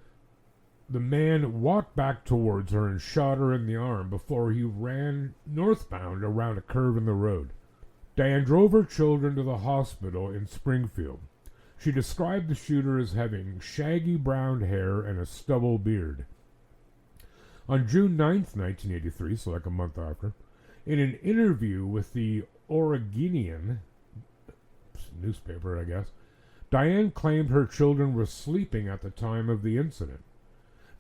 the man walked back towards her and shot her in the arm before he ran northbound around a curve in the road. Diane drove her children to the hospital in Springfield. She described the shooter as having shaggy brown hair and a stubble beard. On June 9th, 1983, so like a month after, in an interview with the Oregonian newspaper, I guess, Diane claimed her children were sleeping at the time of the incident.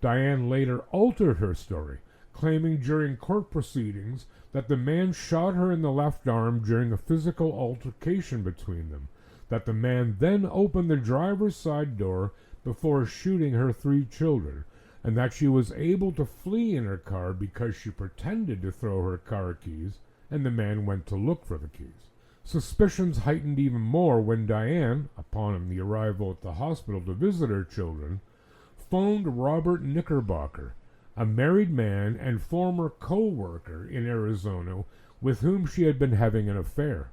Diane later altered her story, claiming during court proceedings that the man shot her in the left arm during a physical altercation between them, that the man then opened the driver's side door before shooting her 3 children, and that she was able to flee in her car because she pretended to throw her car keys, and the man went to look for the keys. Suspicions heightened even more when Diane, upon the arrival at the hospital to visit her children, phoned Robert Knickerbocker, a married man and former co-worker in Arizona with whom she had been having an affair.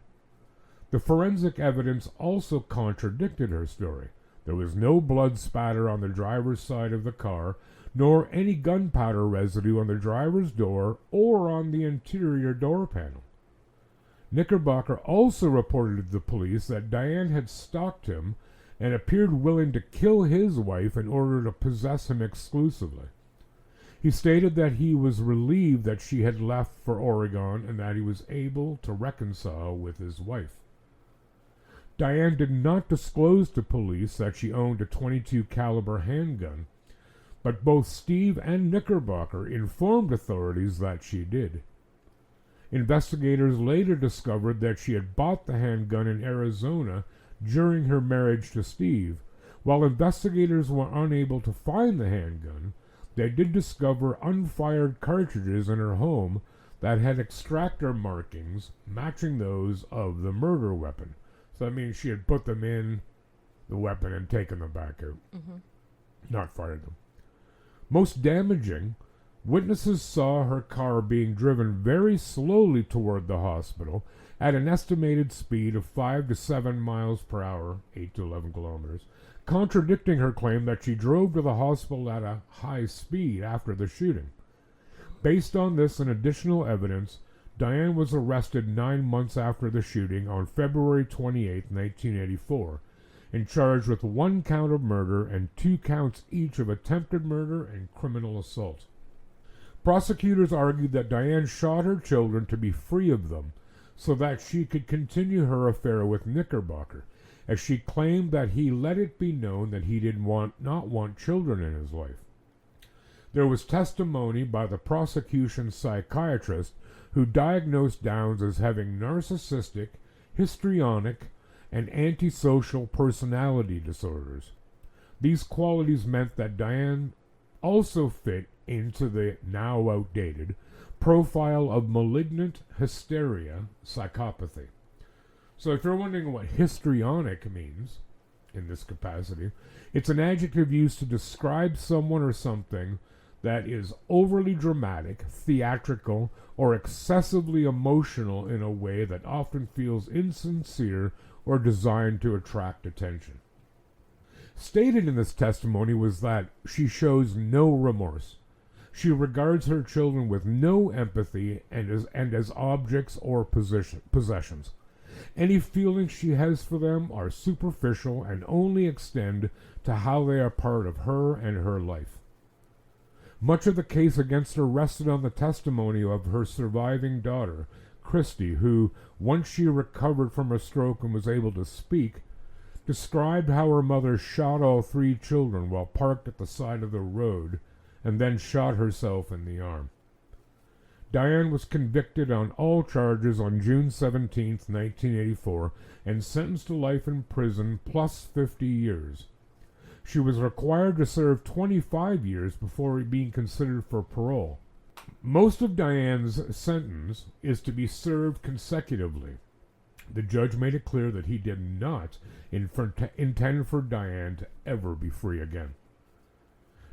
The forensic evidence also contradicted her story. There was no blood spatter on the driver's side of the car, nor any gunpowder residue on the driver's door or on the interior door panel. Knickerbocker also reported to the police that Diane had stalked him and appeared willing to kill his wife in order to possess him exclusively. He stated that he was relieved that she had left for Oregon and that he was able to reconcile with his wife. Diane did not disclose to police that she owned a .22 caliber handgun, but both Steve and Knickerbocker informed authorities that she did. Investigators later discovered that she had bought the handgun in Arizona during her marriage to Steve. While investigators were unable to find the handgun, they did discover unfired cartridges in her home that had extractor markings matching those of the murder weapon. So that means she had put them in the weapon and taken them back out, not fired them. Most damaging, witnesses saw her car being driven very slowly toward the hospital at an estimated speed of 5 to 7 miles per hour, 8 to 11 kilometers, contradicting her claim that she drove to the hospital at a high speed after the shooting. Based on this and additional evidence, Diane was arrested 9 months after the shooting on February 28, 1984, and charged with 1 count of murder and 2 counts each of attempted murder and criminal assault. Prosecutors argued that Diane shot her children to be free of them so that she could continue her affair with Knickerbocker, as she claimed that he let it be known that he did not want children in his life. There was testimony by the prosecution's psychiatrist who diagnosed Downs as having narcissistic, histrionic, and antisocial personality disorders. These qualities meant that Diane also fit into the now outdated profile of malignant hysteria psychopathy. So if you're wondering what histrionic means in this capacity, it's an adjective used to describe someone or something that is overly dramatic, theatrical, or excessively emotional in a way that often feels insincere or designed to attract attention. Stated in this testimony was that she shows no remorse. She regards her children with no empathy and as objects or possessions. Any feelings she has for them are superficial and only extend to how they are part of her and her life. Much of the case against her rested on the testimony of her surviving daughter, Christy, who, once she recovered from her stroke and was able to speak, described how her mother shot all 3 children while parked at the side of the road and then shot herself in the arm. Diane was convicted on all charges on June 17, 1984, and sentenced to life in prison plus 50 years. She was required to serve 25 years before being considered for parole. Most of Diane's sentence is to be served consecutively. The judge made it clear that he did not intend for Diane to ever be free again.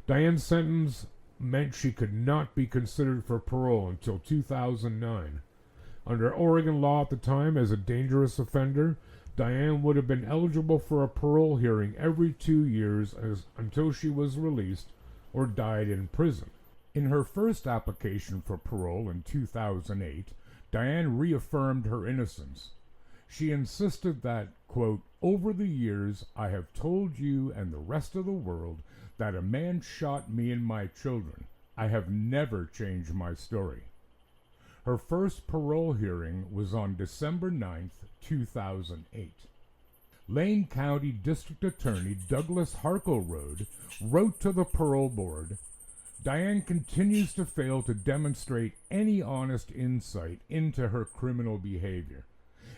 Diane's sentence meant she could not be considered for parole until 2009. Under Oregon law at the time, as a dangerous offender, Diane would have been eligible for a parole hearing every 2 years until she was released or died in prison. In her first application for parole in 2008, Diane reaffirmed her innocence. She insisted that, quote, "Over the years, I have told you and the rest of the world that a man shot me and my children. I have never changed my story." Her first parole hearing was on December 9th, 2008. Lane County District Attorney Douglas Harkleroad wrote to the parole board, "Diane continues to fail to demonstrate any honest insight into her criminal behavior.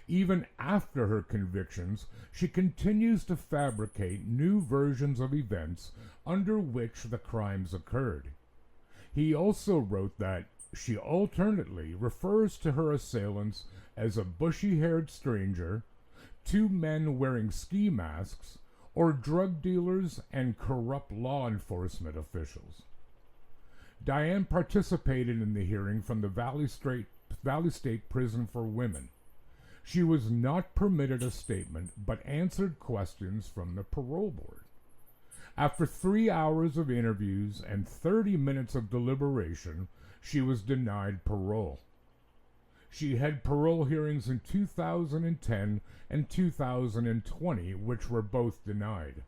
Even after her convictions, she continues to fabricate new versions of events under which the crimes occurred." He also wrote that she alternately refers to her assailants as a bushy-haired stranger, 2 men wearing ski masks, or drug dealers and corrupt law enforcement officials. Diane participated in the hearing from the Valley State Prison for Women. She was not permitted a statement, but answered questions from the parole board. After 3 hours of interviews and 30 minutes of deliberation, she was denied parole. She had parole hearings in 2010 and 2020, which were both denied.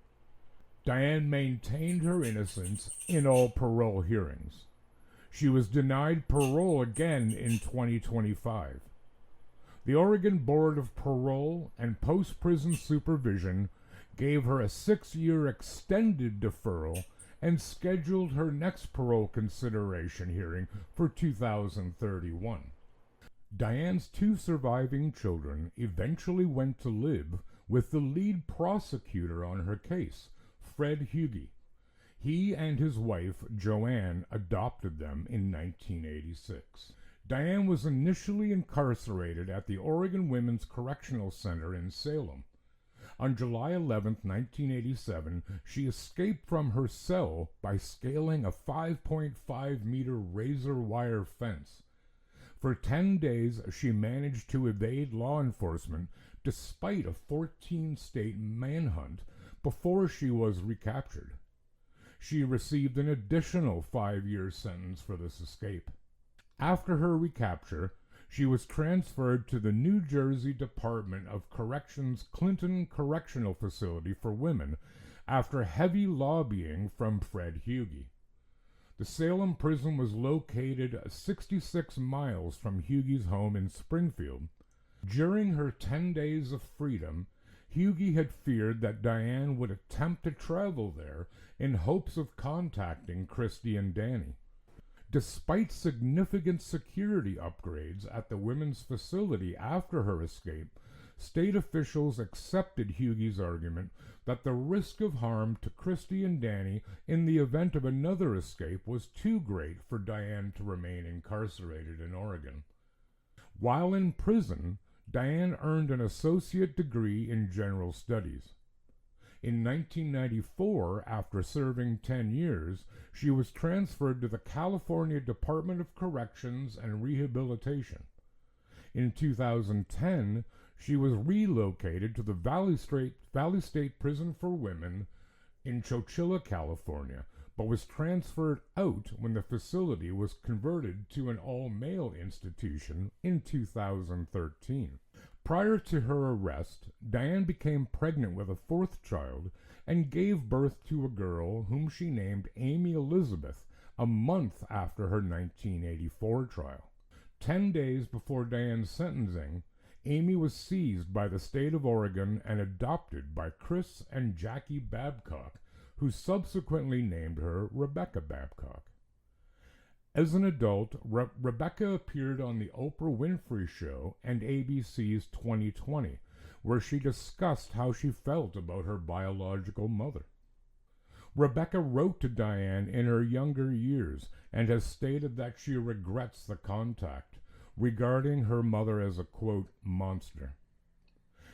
Diane maintained her innocence in all parole hearings. She was denied parole again in 2025. The Oregon Board of Parole and Post-Prison Supervision gave her a 6-year extended deferral and scheduled her next parole consideration hearing for 2031. Diane's 2 surviving children eventually went to live with the lead prosecutor on her case, Fred Hughey. He and his wife, Joanne, adopted them in 1986. Diane was initially incarcerated at the Oregon Women's Correctional Center in Salem. On July 11, 1987, she escaped from her cell by scaling a 5.5-meter razor wire fence. For 10 days, she managed to evade law enforcement despite a 14-state manhunt before she was recaptured. She received an additional 5-year sentence for this escape. After her recapture, she was transferred to the New Jersey Department of Corrections Clinton Correctional Facility for Women after heavy lobbying from Fred Hughey. The Salem prison was located 66 miles from Hughey's home in Springfield. During her 10 days of freedom, Hughey had feared that Diane would attempt to travel there in hopes of contacting Christy and Danny. Despite significant security upgrades at the women's facility after her escape, state officials accepted Hughey's argument that the risk of harm to Christy and Danny in the event of another escape was too great for Diane to remain incarcerated in Oregon. While in prison, Diane earned an associate degree in general studies. In 1994, after serving 10 years, she was transferred to the California Department of Corrections and Rehabilitation. In 2010, she was relocated to the Valley State Prison for Women in Chowchilla, California, but was transferred out when the facility was converted to an all-male institution in 2013. Prior to her arrest, Diane became pregnant with a 4th child and gave birth to a girl whom she named Amy Elizabeth a month after her 1984 trial. 10 days before Diane's sentencing, Amy was seized by the state of Oregon and adopted by Chris and Jackie Babcock, who subsequently named her Rebecca Babcock. As an adult, Rebecca appeared on The Oprah Winfrey Show and ABC's 2020, where she discussed how she felt about her biological mother. Rebecca wrote to Diane in her younger years and has stated that she regrets the contact, regarding her mother as a, quote, monster.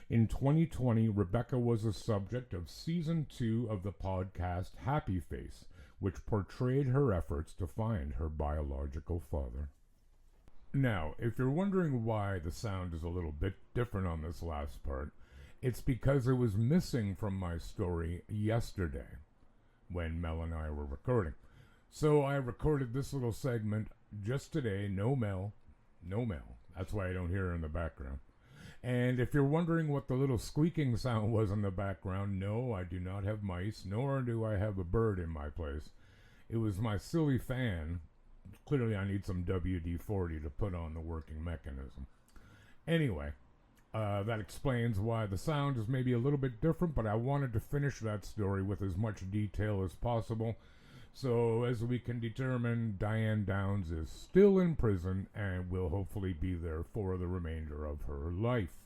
In 2020, Rebecca was a subject of Season 2 of the podcast Happy Face, which portrayed her efforts to find her biological father. Now, if you're wondering why the sound is a little bit different on this last part, it's because it was missing from my story yesterday when Mel and I were recording. So I recorded this little segment just today, no Mel. That's why I don't hear her in the background. And if you're wondering what the little squeaking sound was in the background, no, I do not have mice, nor do I have a bird in my place. It was my silly fan. Clearly I need some WD-40 to put on the working mechanism. Anyway, that explains why the sound is maybe a little bit different, but I wanted to finish that story with as much detail as possible. So, as we can determine, Diane Downs is still in prison and will hopefully be there for the remainder of her life.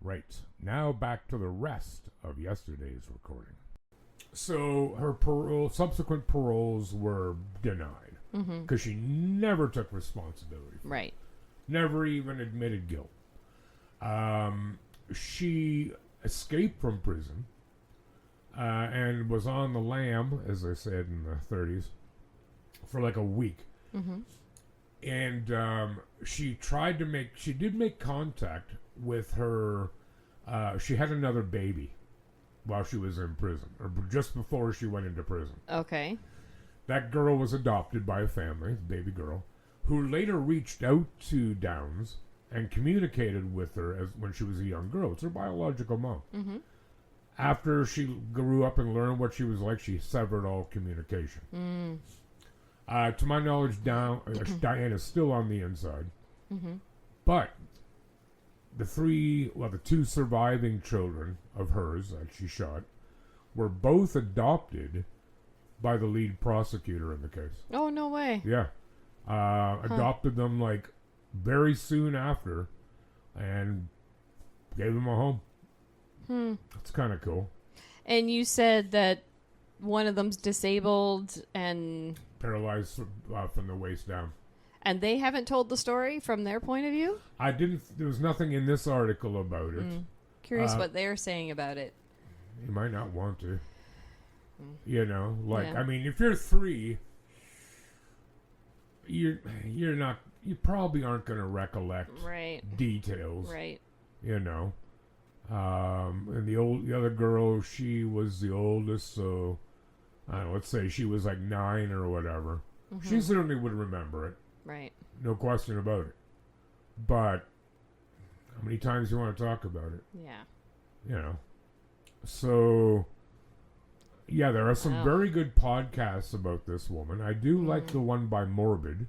Right, now back to the rest of yesterday's recording. So, her subsequent paroles were denied because she never took responsibility for it. Right. Never even admitted guilt. She escaped from prison. And was on the lam, as I said in the 30s, for like a week. Mm-hmm. And she did make contact with her, she had another baby while she was in prison, or just before she went into prison. Okay. That girl was adopted by a family, baby girl, who later reached out to Downs and communicated with her as when she was a young girl. It's her biological mom. Mm-hmm. After she grew up and learned what she was like, she severed all communication. To my knowledge, Diane is still on the inside. Mm-hmm. But the two surviving children of hers that she shot were both adopted by the lead prosecutor in the case. Oh, no way. Yeah. Adopted them like very soon after and gave them a home. That's kind of cool. And you said that one of them's disabled and Paralyzed from the waist down. And they haven't told the story from their point of view? There was nothing in this article about it. Curious what they're saying about it. You might not want to. Yeah. I mean, if you're 3, you probably aren't going to recollect details. Right. And the other girl, she was the oldest, so I don't know, let's say she was like 9 or whatever. Mm-hmm. She certainly would remember it. Right. No question about it. But how many times do you want to talk about it? Yeah. So, yeah, there are some very good podcasts about this woman. I do like the one by Morbid.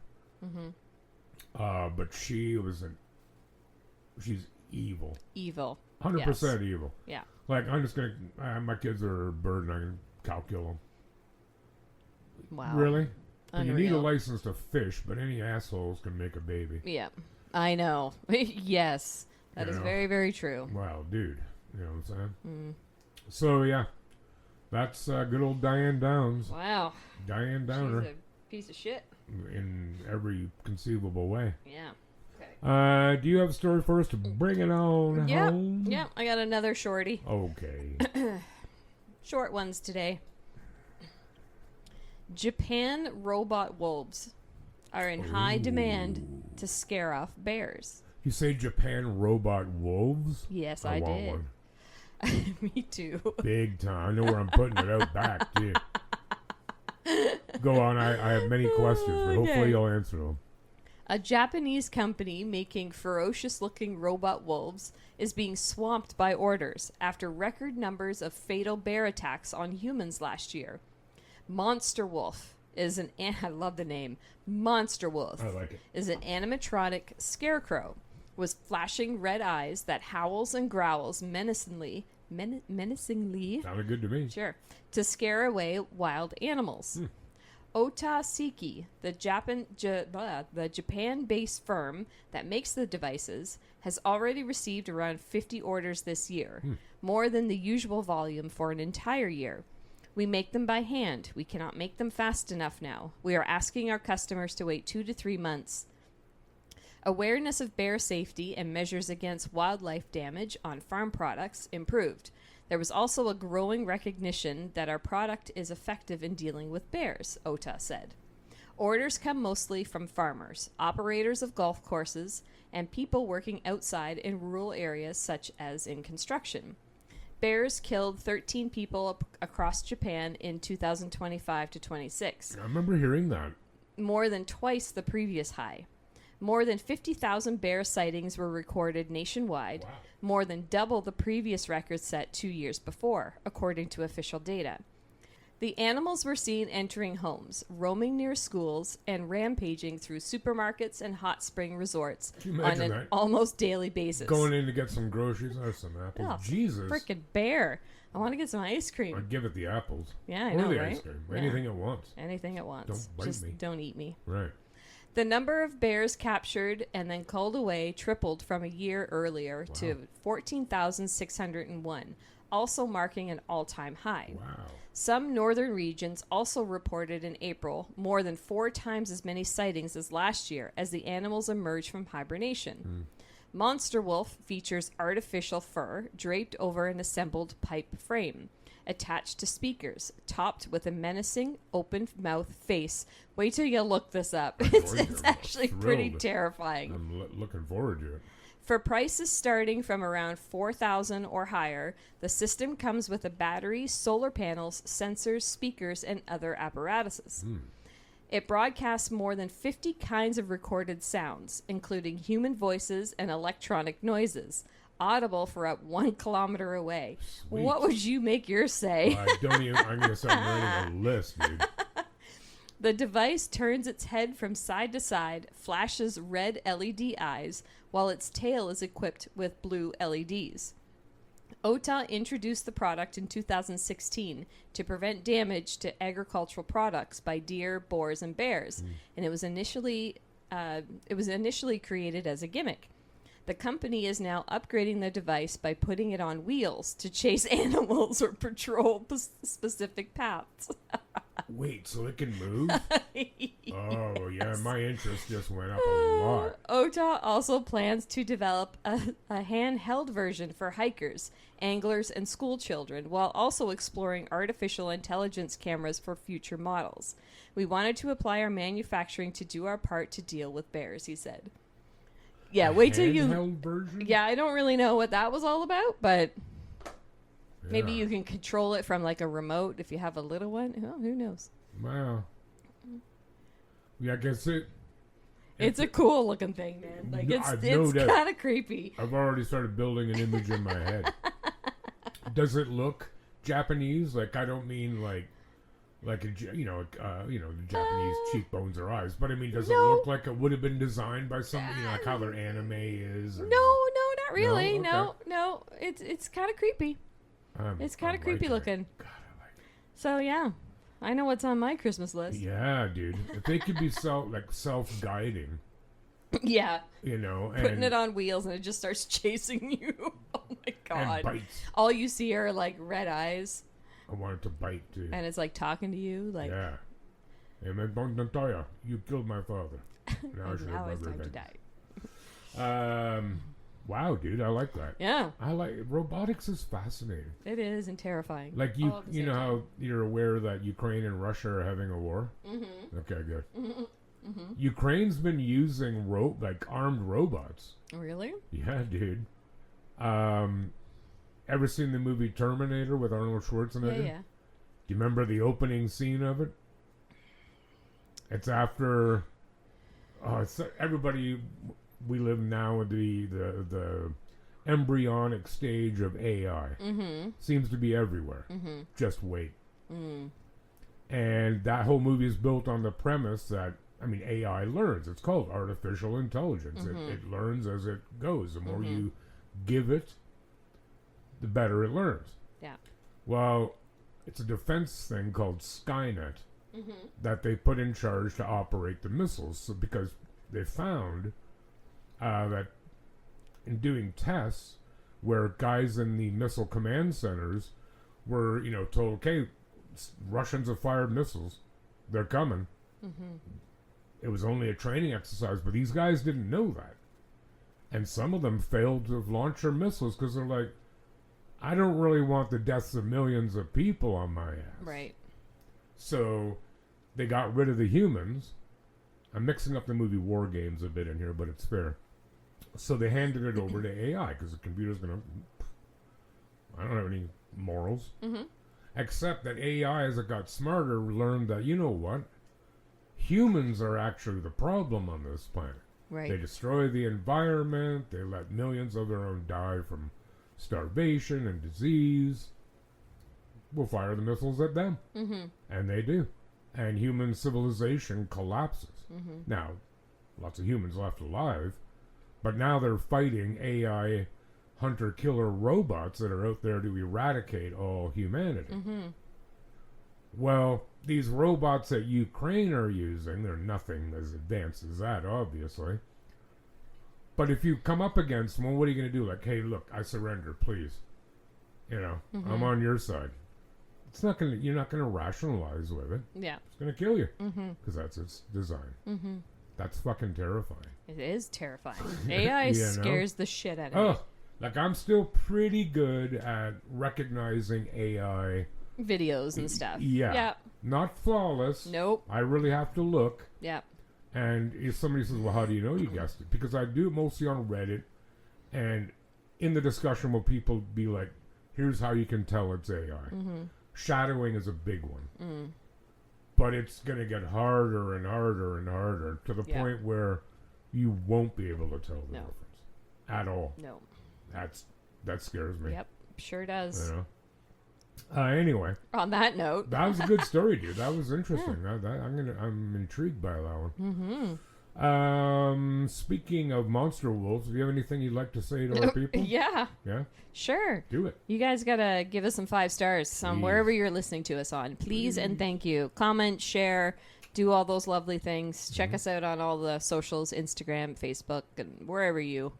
But she's evil. Evil. 100% evil. Yeah. Like, I'm just going to... my kids are a bird and I can cow-kill them. Wow. Really? Unreal. You need a license to fish, but any assholes can make a baby. Yeah. I know. Yes. That is very, very true. Wow, dude. You know what I'm saying? So, yeah. That's good old Diane Downs. Wow. Diane Downer. She's a piece of shit. In every conceivable way. Yeah. Okay. Do you have a story for us to bring it on home? Yeah. I got another shorty. Okay. Short ones today. Japan robot wolves are in high demand to scare off bears. You say Japan robot wolves? Yes, I want did. One. Me too. Big time. I know where I'm putting it out back, too. Go on. I have many questions, but hopefully you'll answer them. A Japanese company making ferocious-looking robot wolves is being swamped by orders after record numbers of fatal bear attacks on humans last year. Monster Wolf is I love the name. Monster Wolf. I like it. Is an animatronic scarecrow with flashing red eyes that howls and growls menacingly. Sounded good to me. Sure. To scare away wild animals. Ota Siki, the Japan-based firm that makes the devices, has already received around 50 orders this year, more than the usual volume for an entire year. We make them by hand. We cannot make them fast enough now. We are asking our customers to wait 2 to 3 months. Awareness of bear safety and measures against wildlife damage on farm products improved. There was also a growing recognition that our product is effective in dealing with bears, Ota said. Orders come mostly from farmers, operators of golf courses, and people working outside in rural areas such as in construction. Bears killed 13 people across Japan in 2025 to 26. I remember hearing that. More than twice the previous high. More than 50,000 bear sightings were recorded nationwide, more than double the previous record set 2 years before, according to official data. The animals were seen entering homes, roaming near schools, and rampaging through supermarkets and hot spring resorts on an almost daily basis. Going in to get some groceries or some apples. Oh, Jesus. Frickin' bear. I want to get some ice cream. I'd give it the apples. Yeah, I or know, the right? ice cream. Yeah. Anything it wants. Anything it wants. Don't bite Just me. don't eat me. Right. The number of bears captured and then culled away tripled from a year earlier to 14,601, also marking an all-time high. Wow. Some northern regions also reported in April more than 4 times as many sightings as last year as the animals emerged from hibernation. Monster Wolf features artificial fur draped over an assembled pipe frame, attached to speakers, topped with a menacing, open-mouthed face. Wait till you look this up. It's actually pretty terrifying. I'm looking forward to it. For prices starting from around $4,000 or higher, the system comes with a battery, solar panels, sensors, speakers, and other apparatuses. It broadcasts more than 50 kinds of recorded sounds, including human voices and electronic noises, audible for up 1 kilometer away. Sweet. What would you make yours say? I'm going to start writing a list, dude. The device turns its head from side to side, flashes red LED eyes, while its tail is equipped with blue LEDs. OTA introduced the product in 2016 to prevent damage to agricultural products by deer, boars, and bears, and it was initially created as a gimmick. The company is now upgrading the device by putting it on wheels to chase animals or patrol specific paths. Wait, so it can move? Oh, yeah, my interest just went up a lot. OTA also plans to develop a handheld version for hikers, anglers, and school children, while also exploring artificial intelligence cameras for future models. We wanted to apply our manufacturing to do our part to deal with bears, he said. Yeah, wait till you... Handheld version? Yeah, I don't really know what that was all about, but... Maybe Yeah. you can control it from like a remote if you have a little one. Oh, who knows? Wow. Yeah, I guess It's a cool looking thing, man. Like I've it's no doubt. kind of creepy. I've already started building an image in my head. Does it look Japanese? Like, I don't mean like the Japanese cheekbones or eyes, but I mean, does it No. look like it would have been designed by somebody, like how their anime is? No, not really. No? No. It's kind of creepy. It's kind of creepy looking. God, I like it. So yeah, I know what's on my Christmas list. Yeah, dude. If they could be self-guiding, Yeah, and putting it on wheels and it just starts chasing you. Oh my and god! bites. All you see are like red eyes, I want it to bite too. and it's like talking to you. Like, Yeah. Hey, man, don't tell ya. You killed my father. Now I should now have it's my time to revenge. die. Wow, dude, I like that. Yeah, I like robotics is fascinating. it is and terrifying. Like All at the you same know time. how you're aware that Ukraine and Russia are having a war. Mm-hmm. Okay, good. Mm-hmm. Ukraine's been using armed robots. Really? Yeah, dude. Ever seen the movie Terminator with Arnold Schwarzenegger? Yeah. Do you remember the opening scene of it? It's after. It's everybody. We live now in the embryonic stage of AI. Mm-hmm. Seems to be everywhere. Mm-hmm. Just wait. Mm. And that whole movie is built on the premise that, AI learns. It's called artificial intelligence. Mm-hmm. It learns as it goes. The more you give it, the better it learns. Yeah. Well, it's a defense thing called Skynet Mm-hmm. that they put in charge to operate the missiles, because they found that in doing tests where guys in the missile command centers were, told, okay, Russians have fired missiles, they're coming. Mm-hmm. It was only a training exercise, but these guys didn't know that. And some of them failed to launch their missiles because they're like, I don't really want the deaths of millions of people on my ass. Right. So they got rid of the humans. I'm mixing up the movie War Games a bit in here, but it's fair. So they handed it over to AI because the computer's going to... I don't have any morals. Mm-hmm. Except that AI, as it got smarter, learned that, you know what? Humans are actually the problem on this planet. Right. They destroy the environment. They let millions of their own die from starvation and disease. We'll fire the missiles at them. Mm-hmm. And they do. And human civilization collapses. Mm-hmm. Now, lots of humans left alive, but now they're fighting AI hunter-killer robots that are out there to eradicate all humanity. Mm-hmm. Well, these robots that Ukraine are using, they're nothing as advanced as that, obviously. But if you come up against them, well, what are you going to do? Like, hey, look, I surrender, please. I'm on your side. You're not going to rationalize with it. Yeah. It's going to kill you. Mm-hmm. Because that's its design. Mm-hmm. That's fucking terrifying. It is terrifying. AI scares the shit out of me. Oh, like I'm still pretty good at recognizing AI. Videos and stuff. Yeah. Yeah. Not flawless. Nope. I really have to look. Yeah. And if somebody says, well, how do you know you guessed it? Because I do it mostly on Reddit. And in the discussion will people be like, here's how you can tell it's AI. Mm-hmm. Shadowing is a big one. but it's going to get harder and harder and harder to the point where you won't be able to tell the difference at all. No. That scares me. Yep, sure does. You know? Anyway. On that note. That was a good story, dude. That was interesting. I'm intrigued by that one. Mm-hmm. Speaking of monster wolves, do you have anything you'd like to say to our people? Yeah. Yeah? Sure. Do it. You guys gotta give us some 5 stars wherever you're listening to us on. Please and thank you. Comment, share, do all those lovely things. Check us out on all the socials, Instagram, Facebook, and wherever you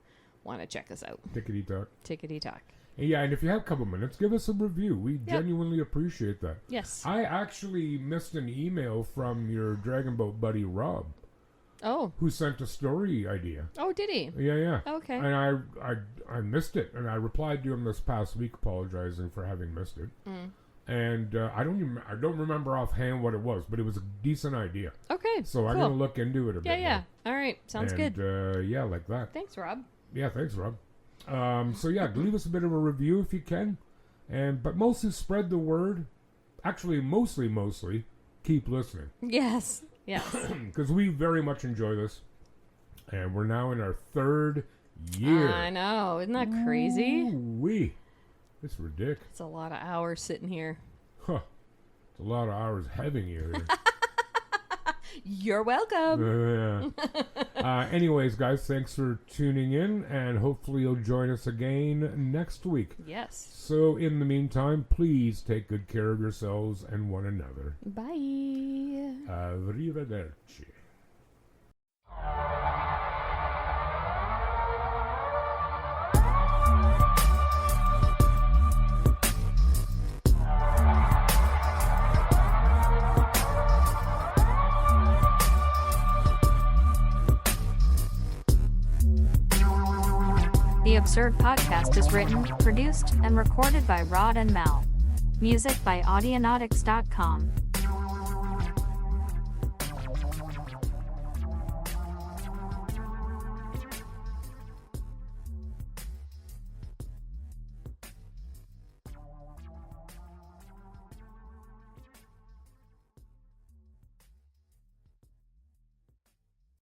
want to check us out. Tickety-tock. Tickety-tock. Yeah, and if you have a couple minutes, give us a review. We genuinely appreciate that. Yes. I actually missed an email from your Dragon Boat buddy, Rob. Oh. Who sent a story idea. Oh, did he? Yeah. Okay. And I missed it, and I replied to him this past week apologizing for having missed it. And I don't remember offhand what it was, but it was a decent idea. Okay. So cool. I'm going to look into it a bit Yeah. All right. Sounds good. Yeah, like that. Thanks, Rob. Yeah, thanks, Rob. So yeah, leave us a bit of a review if you can. But mostly spread the word. Actually, mostly keep listening. Yes. Because we very much enjoy this. And we're now in our 3rd year. I know. Isn't that crazy? It's ridiculous. It's a lot of hours sitting here. Huh. It's a lot of hours having you here. You're welcome. Anyways, guys, thanks for tuning in, and hopefully you'll join us again next week. Yes. So, in the meantime, please take good care of yourselves and one another. Bye. Arrivederci. The Absurd Podcast is written, produced, and recorded by Rod and Mal. Music by Audionautics.com.